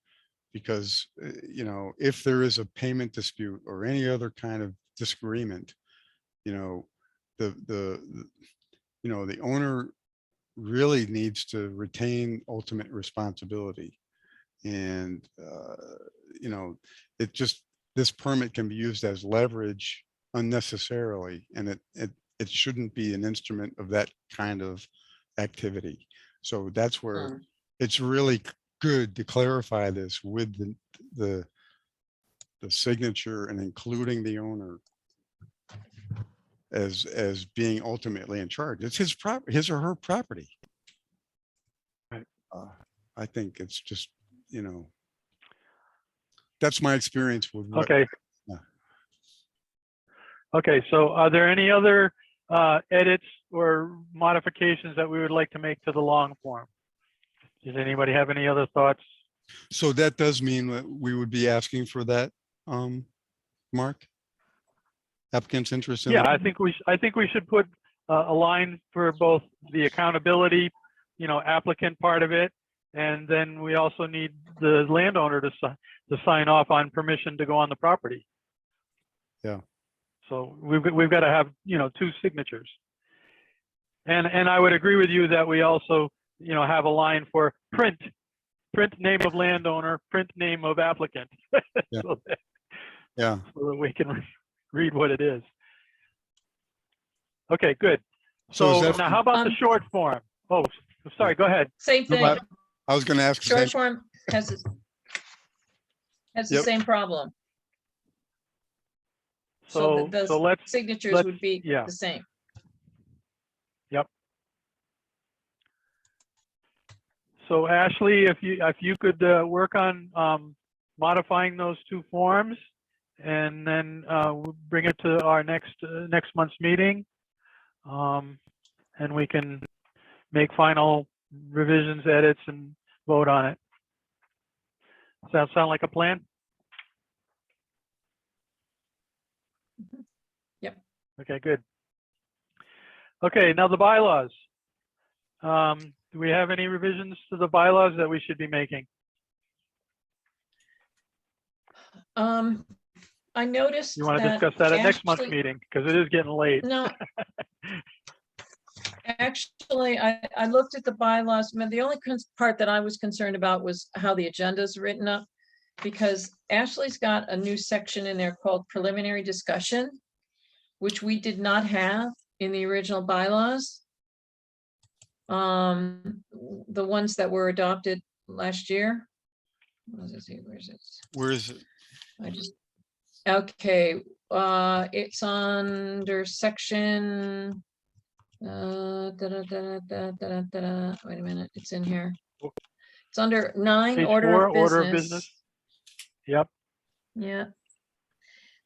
S3: because if there is a payment dispute or any other kind of disagreement, the owner really needs to retain ultimate responsibility. And this permit can be used as leverage unnecessarily, and it shouldn't be an instrument of that kind of activity. So that's where it's really good to clarify this with the signature and including the owner as being ultimately in charge. It's his or her property.
S1: Right.
S3: I think it's just, that's my experience with what.
S1: Okay. Okay, so are there any other edits or modifications that we would like to make to the long form? Does anybody have any other thoughts?
S3: So that does mean that we would be asking for that, Mark? Applicant's interest in.
S1: Yeah, I think we should put a line for both the accountability, applicant part of it, and then we also need the landowner to sign off on permission to go on the property.
S3: Yeah.
S1: So we've got to have, two signatures. And I would agree with you that we also, have a line for print name of landowner, print name of applicant.
S3: Yeah.
S1: So
S3: Yeah.
S1: so that we can read what it is. Okay, good.
S3: So
S1: So
S3: is that,
S1: now how about the short form? Oh, sorry, go ahead.
S2: Same thing.
S3: I was going to ask.
S2: Short form has the
S3: Yep.
S2: same problem.
S1: So
S2: the
S1: let's
S2: signatures would be
S1: yeah.
S2: the same.
S1: Yep. So Ashley, if you could work on modifying those two forms, and then we'll bring it to our next month's meeting, and we can make final revisions, edits, and vote on it. Does that sound like a plan?
S2: Yep.
S1: Okay, good. Okay, now the bylaws. Do we have any revisions to the bylaws that we should be making?
S2: I noticed
S1: You want to discuss that at next month's
S2: actually-
S1: meeting, because it is getting late.
S2: No. Actually, I looked at the bylaws. I mean, the only part that I was concerned about was how the agenda is written up. because Ashley's got a new section in there called preliminary discussion, which we did not have in the original bylaws. The ones that were adopted last year. Where is it?
S3: Where is it?
S2: I just, okay, it's under section. Wait a minute, it's in here. It's under 9,
S1: Page
S2: order
S1: 4,
S2: of
S1: order of
S2: business.
S1: business. Yep.
S2: Yeah.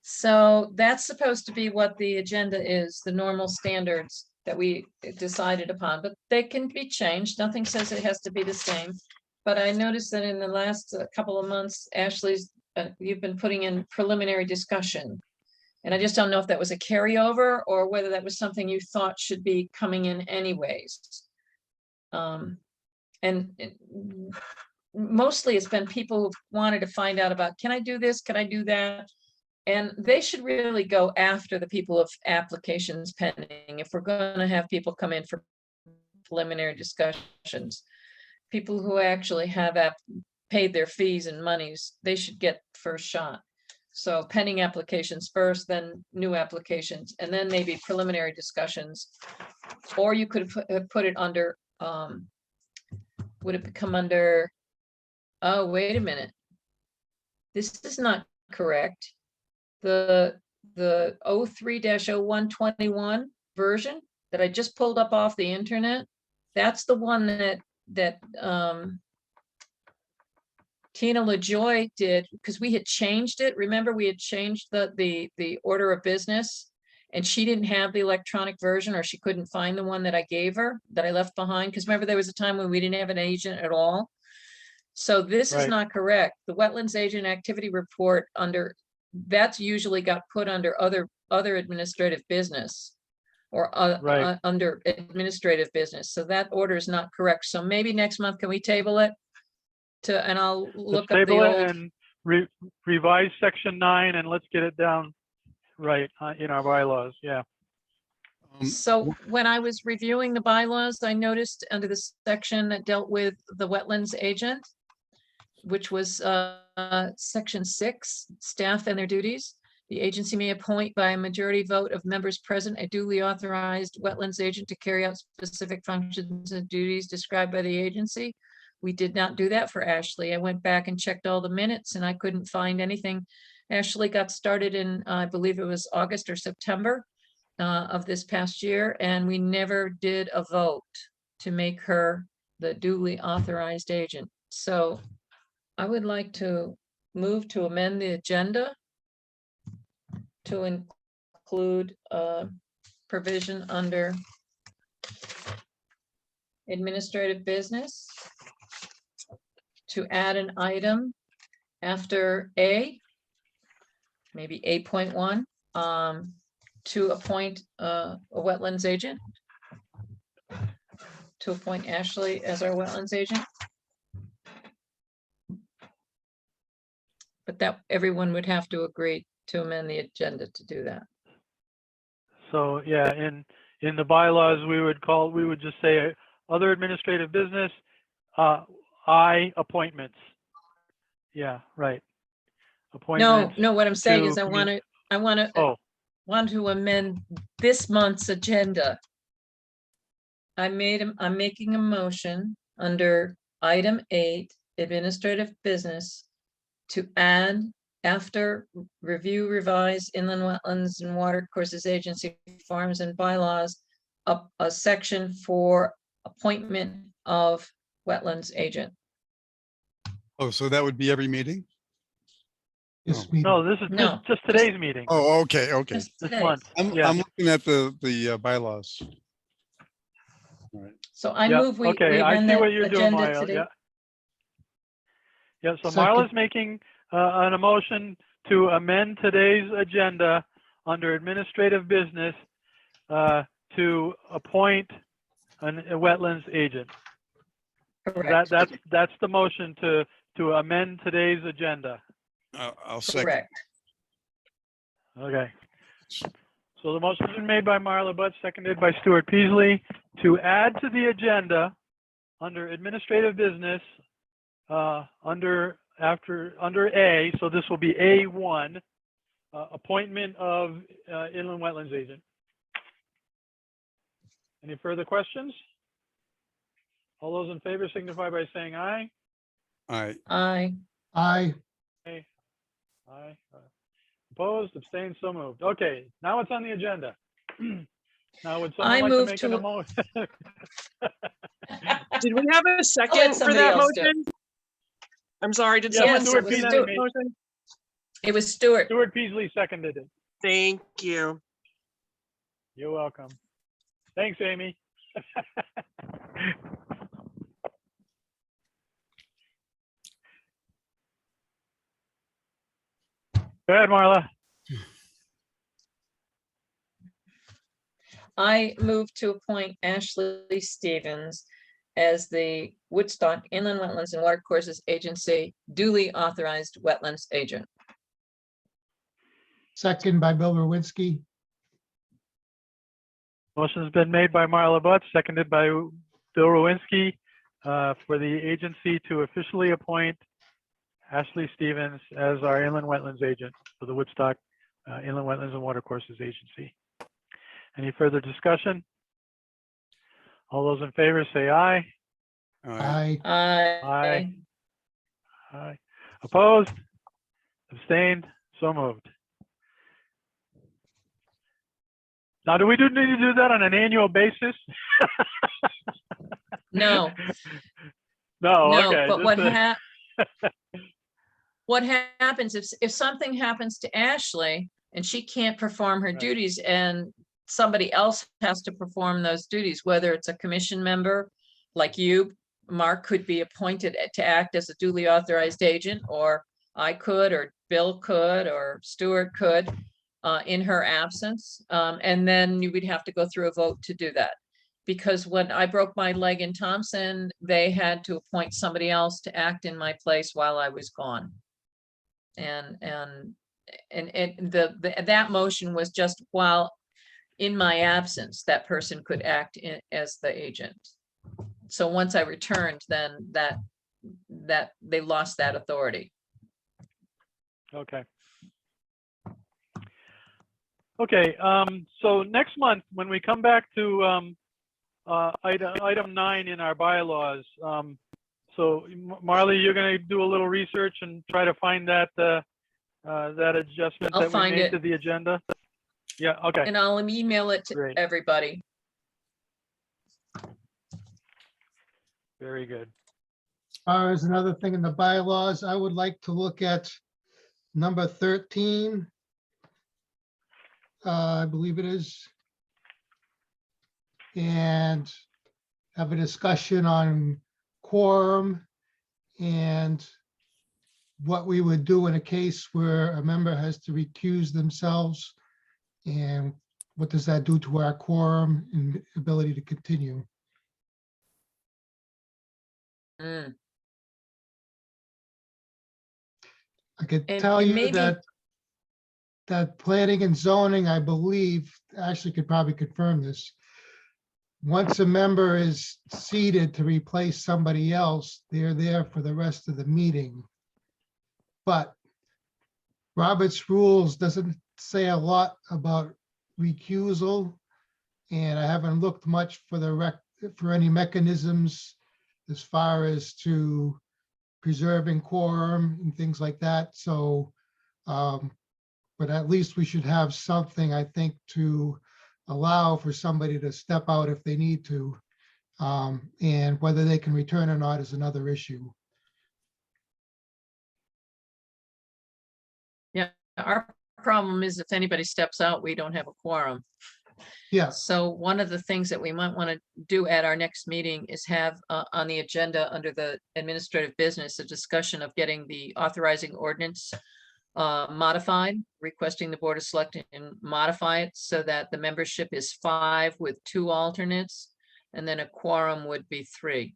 S2: So that's supposed to be what the agenda is, the normal standards that we decided upon, but they can be changed. Nothing says it has to be the same. But I noticed that in the last couple of months, Ashley's, you've been putting in preliminary discussion. And I just don't know if that was a carryover or whether that was something you thought should be coming in anyways. Mostly it's been people who've wanted to find out about, can I do this? Can I do that? And they should really go after the people of applications pending. If we're going to have people come in for preliminary discussions, people who actually have paid their fees and monies, they should get first shot. So pending applications first, then new applications, and then maybe preliminary discussions. Or you could have put it under, would it come under, oh, wait a minute. This is not correct. The 03-0121 version that I just pulled up off the internet, that's the one that Tina LaJoy did, because we had changed it. Remember, we had changed the order of business, and she didn't have the electronic version, or she couldn't find the one that I gave her, that I left behind. Because remember, there was a time when we didn't have an agent at all. So this is
S1: Right.
S2: not correct. The wetlands agent activity report that's usually got put under other administrative business, or
S1: Right.
S2: under administrative business. So that order is not correct. So maybe next month, can we table it? And I'll look up the
S1: Table it
S2: old.
S1: and revise section 9 and let's get it down right in our bylaws. Yeah.
S2: So when I was reviewing the bylaws, I noticed under the section that dealt with the wetlands agent, which was section 6, staff and their duties. The agency may appoint by a majority vote of members present a duly authorized wetlands agent to carry out specific functions and duties described by the agency. We did not do that for Ashley. I went back and checked all the minutes and I couldn't find anything. Ashley got started in, I believe it was August or September of this past year, and we never did a vote to make her the duly authorized agent. So I would like to move to amend the agenda to include a provision under administrative business, to add an item after A, maybe 8.1, to appoint a wetlands agent, to appoint Ashley as our wetlands agent. But that everyone would have to agree to amend the agenda to do that.
S1: So yeah, in the bylaws, we would just say other administrative business, appointments. Yeah, right. Appointments.
S2: No, what I'm saying is
S1: to
S2: I want to amend this month's agenda. I'm making a motion under item 8, administrative business, to add after review, revise inland wetlands and water courses agency forms and bylaws, a section for appointment of wetlands agent.
S3: Oh, so that would be every meeting?
S4: This
S3: No.
S4: meeting.
S1: No, this is
S2: No,
S1: just today's meeting.
S3: Oh, okay, okay.
S2: Just
S1: This
S2: today.
S1: month.
S3: I'm
S1: Yeah.
S3: looking at the bylaws. All right.
S2: So I
S1: Yeah,
S2: move we
S1: okay, I
S2: amend
S1: see
S2: that
S1: what you're doing,
S2: agenda
S1: Marla.
S2: today.
S1: Yeah. Yeah, so
S4: Second.
S1: Marla's making an motion to amend today's agenda under administrative business to appoint a wetlands agent.
S2: Correct,
S1: That's the motion to amend today's agenda.
S3: I'll second.
S2: correct.
S1: Okay. So the motion's been made by Marla Butt, seconded by Stuart Peasley, to add to the agenda under administrative business, under under A, so this will be A1, appointment of inland wetlands agent. Any further questions? All those in favor signify by saying aye.
S3: Aye.
S2: Aye.
S4: Aye.
S1: Aye. Aye. Opposed, abstained, so moved. Okay, now it's on the agenda. Now, would
S2: I
S1: someone like to
S2: move
S1: make
S2: to-
S1: an motion?
S14: Did we have a second for
S2: somebody
S14: that
S2: else do it.
S14: motion? I'm sorry, did
S1: Yeah,
S14: someone
S2: Yes, it
S1: Stuart
S2: was
S14: second
S1: Peasley
S14: that
S1: made-
S14: motion?
S2: It was Stuart.
S1: Stuart Peasley seconded it.
S14: Thank you.
S1: You're welcome. Thanks, Amy. Go ahead, Marla.
S2: I move to appoint Ashley Stevens as the Woodstock Inland Wetlands and Watercourses Agency duly authorized wetlands agent.
S4: Second by Bill Rowinski.
S1: Motion's been made by Marla Butts, seconded by Bill Rowinski, for the agency to officially appoint Ashley Stevens as our inland wetlands agent for the Woodstock Inland Wetlands and Watercourses Agency. Any further discussion? All those in favor say aye.
S4: Aye.
S2: Aye.
S1: Aye. Opposed? Abstained? So moved. Now, do we need to do that on an annual basis?
S2: No,
S1: No,
S2: no,
S1: okay.
S2: but
S1: just,
S2: what happens if something happens to Ashley and she can't perform her
S1: Right.
S2: duties and somebody else has to perform those duties, whether it's a commission member like you, Mark could be appointed to act as a duly authorized agent, or I could, or Bill could, or Stuart could, in her absence. And then you would have to go through a vote to do that. Because when I broke my leg in Thompson, they had to appoint somebody else to act in my place while I was gone. And that motion was just while in my absence, that person could act as the agent. So once I returned, then that they lost that authority.
S1: Okay. Okay, so next month, when we come back to item 9 in our bylaws, so Marley, you're going to do a little research and try to find that that adjustment
S2: I'll
S1: that we
S2: find
S1: made
S2: it.
S1: to the agenda? Yeah, okay,
S2: And I'll email it to
S1: Great.
S2: everybody.
S1: very good.
S4: As far as another thing in the bylaws, I would like to look at number 13. I believe it is. And have a discussion on quorum and what we would do in a case where a member has to recuse themselves. And what does that do to our quorum and ability to continue?
S2: Mm.
S4: I could
S2: And-
S4: tell
S2: and
S4: you
S2: maybe-
S4: that planning and zoning, I believe, Ashley could probably confirm this. Once a member is seated to replace somebody else, they're there for the rest of the meeting. But Robert's rules doesn't say a lot about recusal. And I haven't looked much for any mechanisms as far as to preserving quorum and things like that. So, but at least we should have something, I think, to allow for somebody to step out if they need to. And whether they can return or not is another issue.
S2: Our problem is if anybody steps out, we don't have a quorum.
S4: Yeah,
S2: So one of the things that we might want to do at our next meeting is have on the agenda under the administrative business, a discussion of getting the authorizing ordinance modified, requesting the Board of Selectmen and modify it so that the membership is 5 with 2 alternates, and then a quorum would be 3.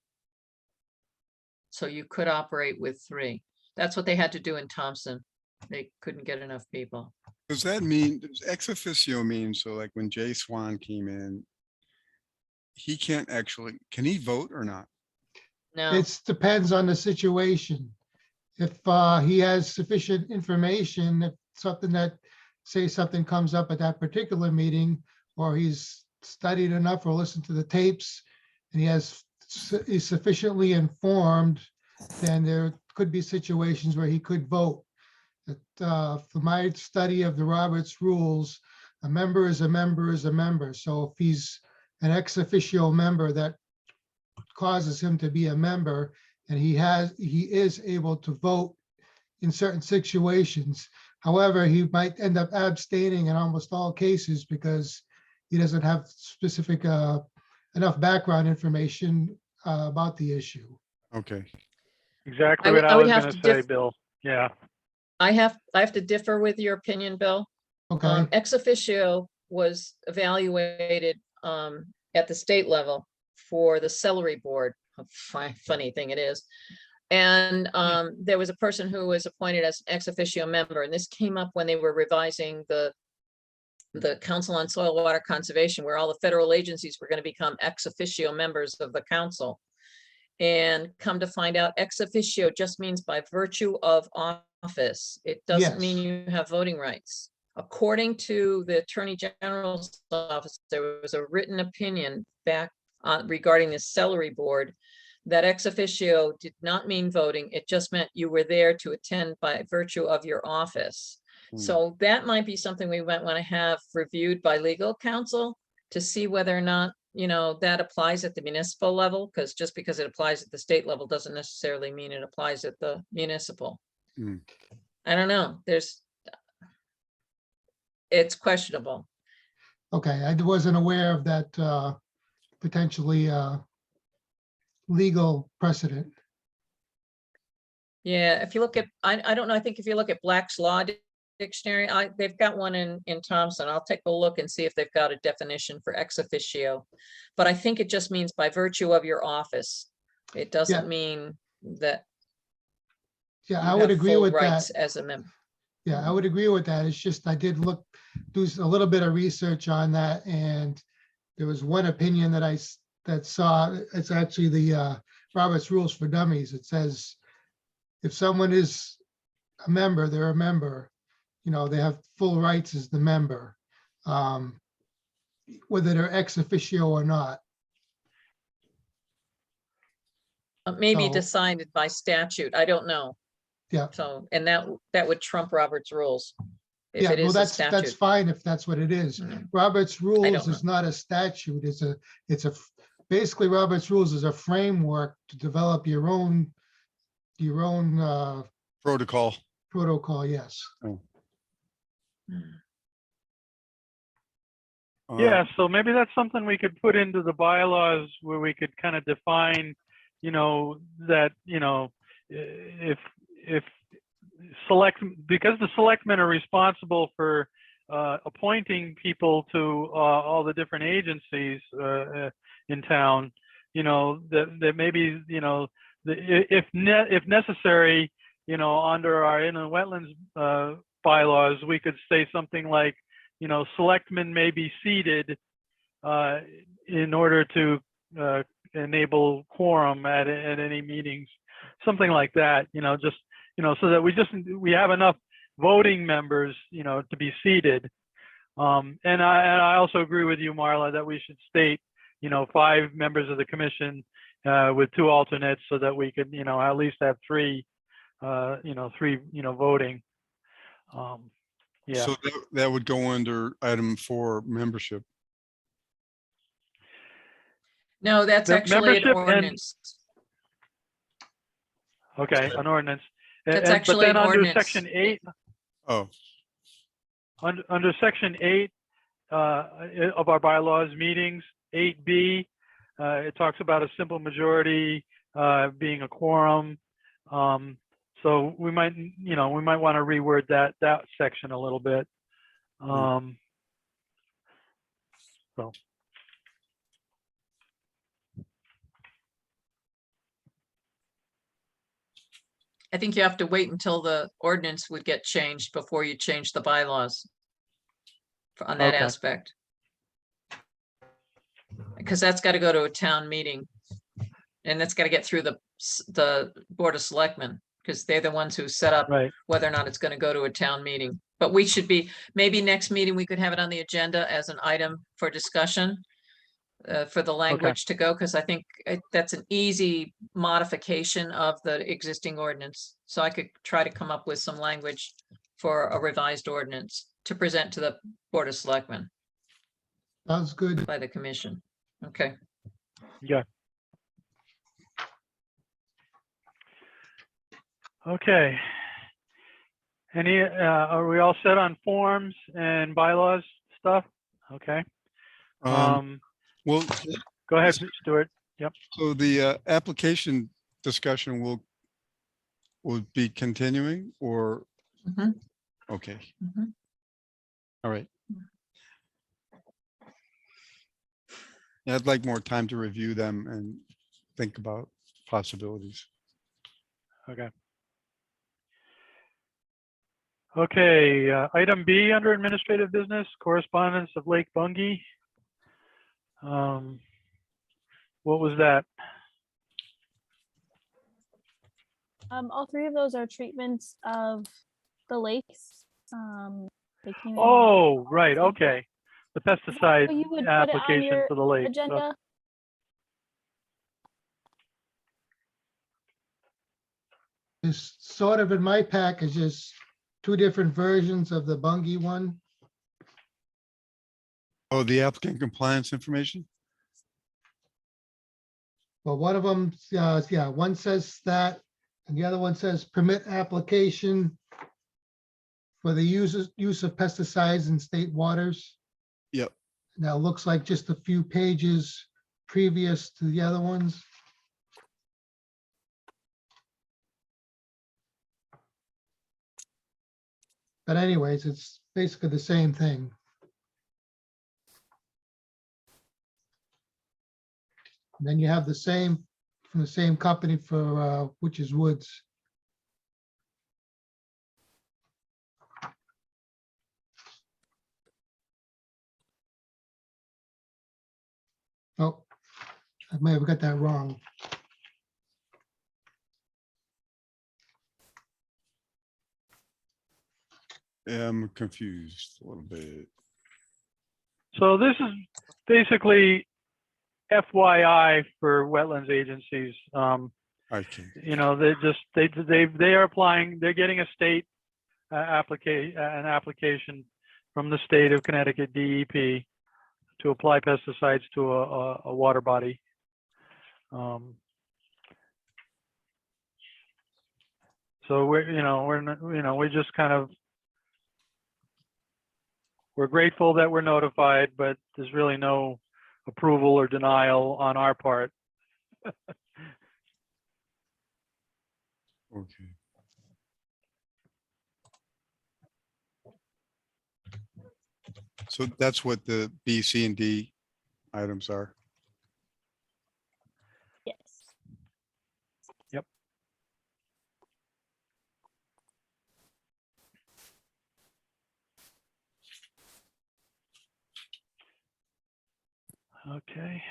S2: So you could operate with 3. That's what they had to do in Thompson. They couldn't get enough people.
S3: Does that mean, does ex officio mean, so like when Jay Swan came in, he can't actually, can he vote or not?
S2: No,
S4: it depends on the situation. if he has sufficient information, if something that, say something comes up at that particular meeting, or he's studied enough or listened to the tapes, and he's sufficiently informed, then there could be situations where he could vote. For my study of the Roberts rules, a member is a member is a member. So if he's an ex officio member, that causes him to be a member, and he is able to vote in certain situations. However, he might end up abstaining in almost all cases because he doesn't have specific enough background information about the issue.
S3: Okay.
S1: Exactly
S2: I
S1: what
S2: would-
S1: I
S2: I would
S1: was
S2: have
S1: gonna
S2: to
S1: say,
S2: diff-
S1: Bill. Yeah.
S2: I have to differ with your opinion, Bill.
S4: Okay,
S2: Ex officio was evaluated at the state level for the celery board. A funny thing it is. And there was a person who was appointed as an ex officio member, and this came up when they were revising the Council on Soil Water Conservation, where all the federal agencies were going to become ex officio members of the council. And come to find out, ex officio just means by virtue of office. It doesn't mean
S4: Yes.
S2: you have voting rights. According to the Attorney General's office, there was a written opinion back regarding the celery board that ex officio did not mean voting. It just meant you were there to attend by virtue of your office. So that might be something we might want to have reviewed by legal counsel to see whether or not, that applies at the municipal level, because just because it applies at the state level doesn't necessarily mean it applies at the municipal.
S3: Mm.
S2: I don't know. It's questionable.
S4: Okay, I wasn't aware of that potentially legal precedent.
S2: Yeah, if you look at, I don't know, I think if you look at Black's Law Dictionary, they've got one in Thompson. I'll take a look and see if they've got a definition for ex officio. But I think it just means by virtue of your office. It doesn't mean that
S4: Yeah,
S2: you
S4: I would
S2: have
S4: agree
S2: full
S4: with that.
S2: rights as a member.
S4: Yeah, I would agree with that. It's just I did do a little bit of research on that, and there was one opinion that saw, it's actually the Robert's Rules for Dummies. It says if someone is a member, they're a member. They have full rights as the member, whether they're ex officio or not.
S2: Maybe
S4: So-
S2: decided by statute. I don't know.
S4: Yeah.
S2: So, and that would trump Robert's rules. If
S4: Yeah,
S2: it
S4: well,
S2: is a
S4: that's
S2: statute.
S4: fine if that's what it is.
S2: Mm.
S4: Robert's
S2: don't
S4: Rules is not a statute. Basically Robert's Rules is a framework to develop your own
S3: Protocol.
S4: protocol, yes.
S1: Yeah, so maybe that's something we could put into the bylaws where we could kind of define, that, if because the selectmen are responsible for appointing people to all the different agencies in town, that maybe, if necessary, under our inland wetlands bylaws, we could say something like, selectmen may be seated in order to enable quorum at any meetings, something like that, just, so that we have enough voting members, to be seated. And I also agree with you, Marla, that we should state, 5 members of the commission with 2 alternates so that we could, at least have 3, voting. Yeah.
S3: So that would go under item 4, membership.
S2: No, that's
S1: The
S2: actually an
S1: membership and-
S2: ordinance.
S1: Okay, an ordinance.
S2: That's
S1: But
S2: actually
S1: then
S2: an
S1: under
S2: ordinance.
S1: section 8,
S3: Oh,
S1: under section 8 of our bylaws meetings, 8B, it talks about a simple majority being a quorum. So we might want to reword that section a little bit. So.
S2: I think you have to wait until the ordinance would get changed before you change the bylaws on that
S1: Okay.
S2: aspect. Because that's got to go to a town meeting. And that's got to get through the Board of Selectmen, because they're the ones who set up
S1: Right.
S2: whether or not it's going to go to a town meeting. But we should be, maybe next meeting, we could have it on the agenda as an item for discussion for the language to go, because I think that's an easy modification of the existing ordinance. So I could try to come up with some language for a revised ordinance to present to the Board of Selectmen
S4: Sounds good.
S2: by the commission. Okay.
S1: Yeah. Okay. Any, are we all set on forms and bylaws stuff? Okay.
S3: Well,
S1: Go ahead, Stuart.
S3: so the application discussion will be continuing or?
S2: Mhm.
S3: Okay.
S2: Mhm.
S3: All right. Yeah, I'd like more time to review them and think about possibilities.
S1: Okay. Okay, item B under administrative business, correspondence of Lake Bungay. What was that?
S5: All three of those are treatments of the lakes. They came in.
S1: Oh, right, okay. The pesticide
S5: So you would put it on
S1: application
S5: your
S1: for the lake.
S5: agenda.
S4: It's sort of in my package is two different versions of the Bungay one.
S3: Oh, the applicant compliance information?
S4: Well, one of them, yeah, one says that, and the other one says permit application for the use of pesticides in state waters.
S3: Yep.
S4: Now, it looks like just a few pages previous to the other ones. But anyways, it's basically the same thing. And then you have the same, from the same company for Witches Woods. Oh, I may have got that wrong.
S3: Yeah, I'm confused a little bit.
S1: So this is basically FYI for wetlands agencies.
S3: Okay.
S1: You know, they are applying, they're getting a state an application from the state of Connecticut DEP to apply pesticides to a water body. So we're just kind of, we're grateful that we're notified, but there's really no approval or denial on our part.
S3: Okay. So that's what the B, C, and D items are.
S5: Yes.
S1: Yep. Okay.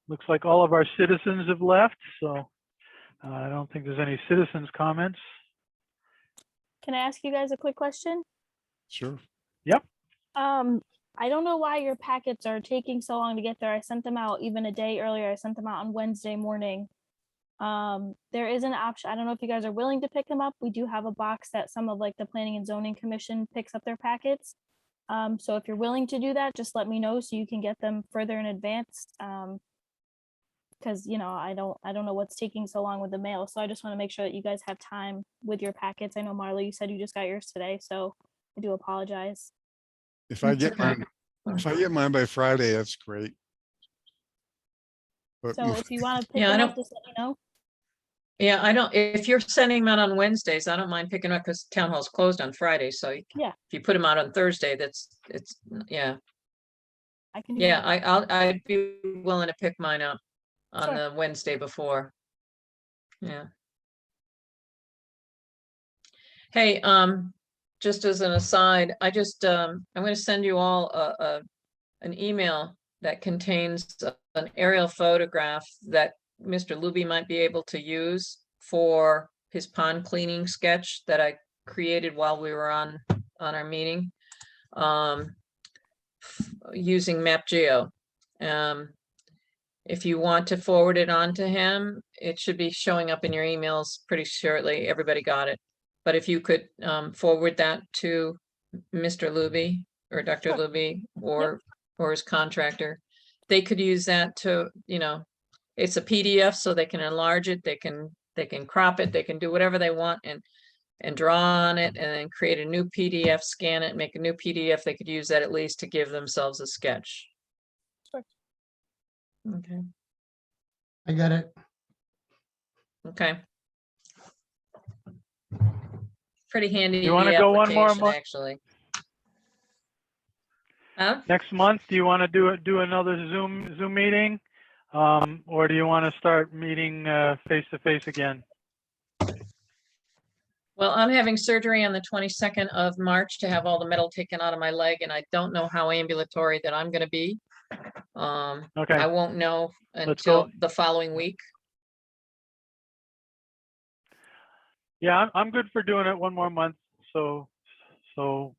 S1: Looks like all of our citizens have left, so I don't think there's any citizens' comments.
S5: Can I ask you guys a quick question?
S3: Sure.
S1: Yep.
S5: I don't know why your packets are taking so long to get there. I sent them out even a day earlier. I sent them out on Wednesday morning. There is an option. I don't know if you guys are willing to pick them up. We do have a box that some of like the Planning and Zoning Commission picks up their packets. So if you're willing to do that, just let me know so you can get them further in advance. Because I don't know what's taking so long with the mail. So I just want to make sure that you guys have time with your packets. I know Marla, you said you just got yours today, so I do apologize.
S3: If I
S2: It's
S3: get
S2: okay.
S3: mine by Friday, that's great. But
S5: So if you want to pick
S2: Yeah, I
S5: them up,
S2: don't-
S5: just let me know.
S2: Yeah, I don't, if you're sending them out on Wednesdays, I don't mind picking up because town hall's closed on Friday. So
S5: Yeah.
S2: if you put them out on Thursday, yeah.
S5: I can do
S2: Yeah,
S5: that.
S2: I'd be willing to pick mine up on
S5: Sure.
S2: the Wednesday before. Yeah. Hey, just as an aside, I'm going to send you all an email that contains an aerial photograph that Mr. Luby might be able to use for his pond cleaning sketch that I created while we were on our meeting. Using MapGeo. If you want to forward it on to him, it should be showing up in your emails pretty shortly. Everybody got it. But if you could forward that to Mr. Luby or Dr.
S5: Sure.
S2: Luby or his contractor, they could use that to, you know, it's a PDF, so they can enlarge it, they can crop it, they can do whatever they want and draw on it and then create a new PDF, scan it, make a new PDF. They could use that at least to give themselves a sketch.
S5: Sure.
S2: Okay.
S4: I got it.
S2: Okay. Pretty handy.
S1: You wanna go one more
S2: application,
S1: month?
S2: Actually. Huh?
S1: Next month, do you want to do another Zoom meeting? Or do you want to start meeting face to face again?
S2: Well, I'm having surgery on the 22nd of March to have all the metal taken out of my leg, and I don't know how ambulatory that I'm gonna be.
S1: Okay,
S2: I won't know
S1: Let's go.
S2: until the following week.
S1: Yeah, I'm good for doing it one more month. So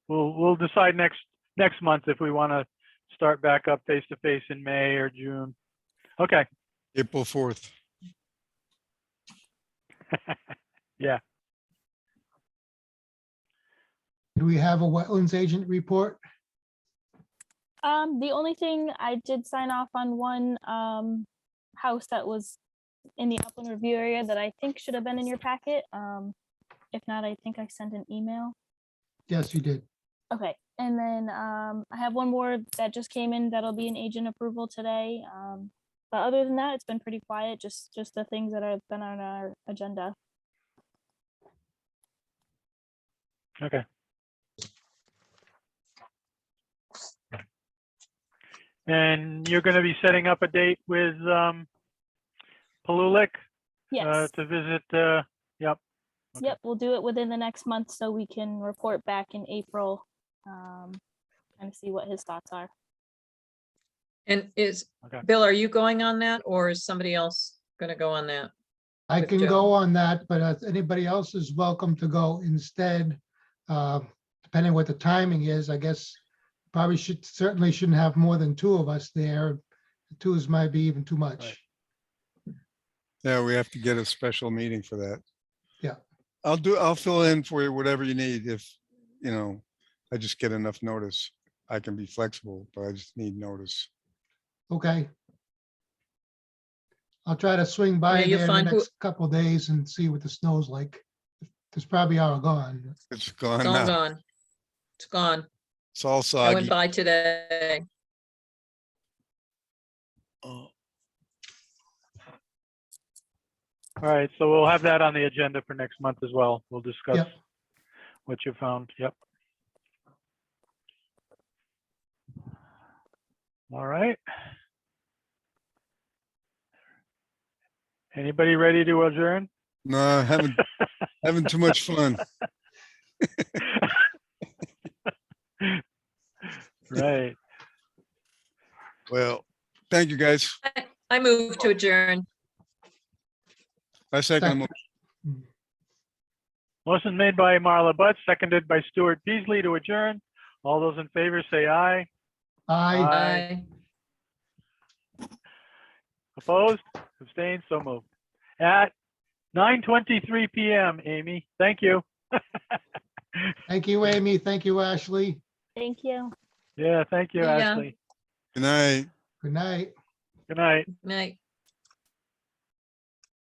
S1: we'll decide next month if we want to start back up face to face in May or June. Okay.
S3: April 4th.
S1: Yeah.
S4: Do we have a wetlands agent report?
S5: The only thing I did sign off on one house that was in the upland review area that I think should have been in your packet. If not, I think I sent an email.
S4: Yes, you did.
S5: Okay, and then I have one more that just came in that'll be an agent approval today. But other than that, it's been pretty quiet, just the things that have been on our agenda.
S1: Okay. And you're going to be setting up a date with Palulik
S5: Yes.
S1: to visit. Yep. Okay.
S5: Yep, we'll do it within the next month so we can report back in April and see what his thoughts are.
S2: And
S1: Okay.
S2: Bill, are you going on that or is somebody else gonna go on that?
S4: I
S2: With
S4: can
S2: Joe.
S4: go on that, but anybody else is welcome to go instead. Depending what the timing is, I guess probably certainly shouldn't have more than two of us there. Twos might be even too much.
S1: Right.
S3: Yeah, we have to get a special meeting for that.
S4: Yeah.
S3: I'll fill in for you whatever you need. If, you know, I just get enough notice. I can be flexible, but I just need notice.
S4: Okay. I'll try to swing by
S2: Yeah, you'll
S4: there in the
S2: find who-
S4: next couple days and see what the snow's like. It's probably all gone.
S3: It's gone
S2: It's all
S3: now.
S2: gone. It's gone.
S3: It's all
S2: I went
S3: soggy.
S2: by today.
S3: Oh,
S1: All right. So we'll have that on the agenda for next month as well. We'll discuss
S4: Yep.
S1: what you found. Yep. All right. Anybody ready to adjourn?
S3: no, having too much fun.
S1: Right.
S3: Well, thank you, guys.
S2: I moved to adjourn.
S3: I second the
S4: Second.
S3: motion.
S1: Motion made by Marla Butts, seconded by Stuart Beasley to adjourn. All those in favor say aye.
S4: Aye.
S2: Bye.
S1: Opposed? Abstained? So moved. At 9:23 p.m., Amy. Thank you.
S4: Thank you, Amy. Thank you, Ashley.
S5: Thank you.
S1: Yeah, thank you,
S2: Yeah.
S1: Ashley.
S3: Good night.
S4: Good night.
S1: Good night.
S2: Night.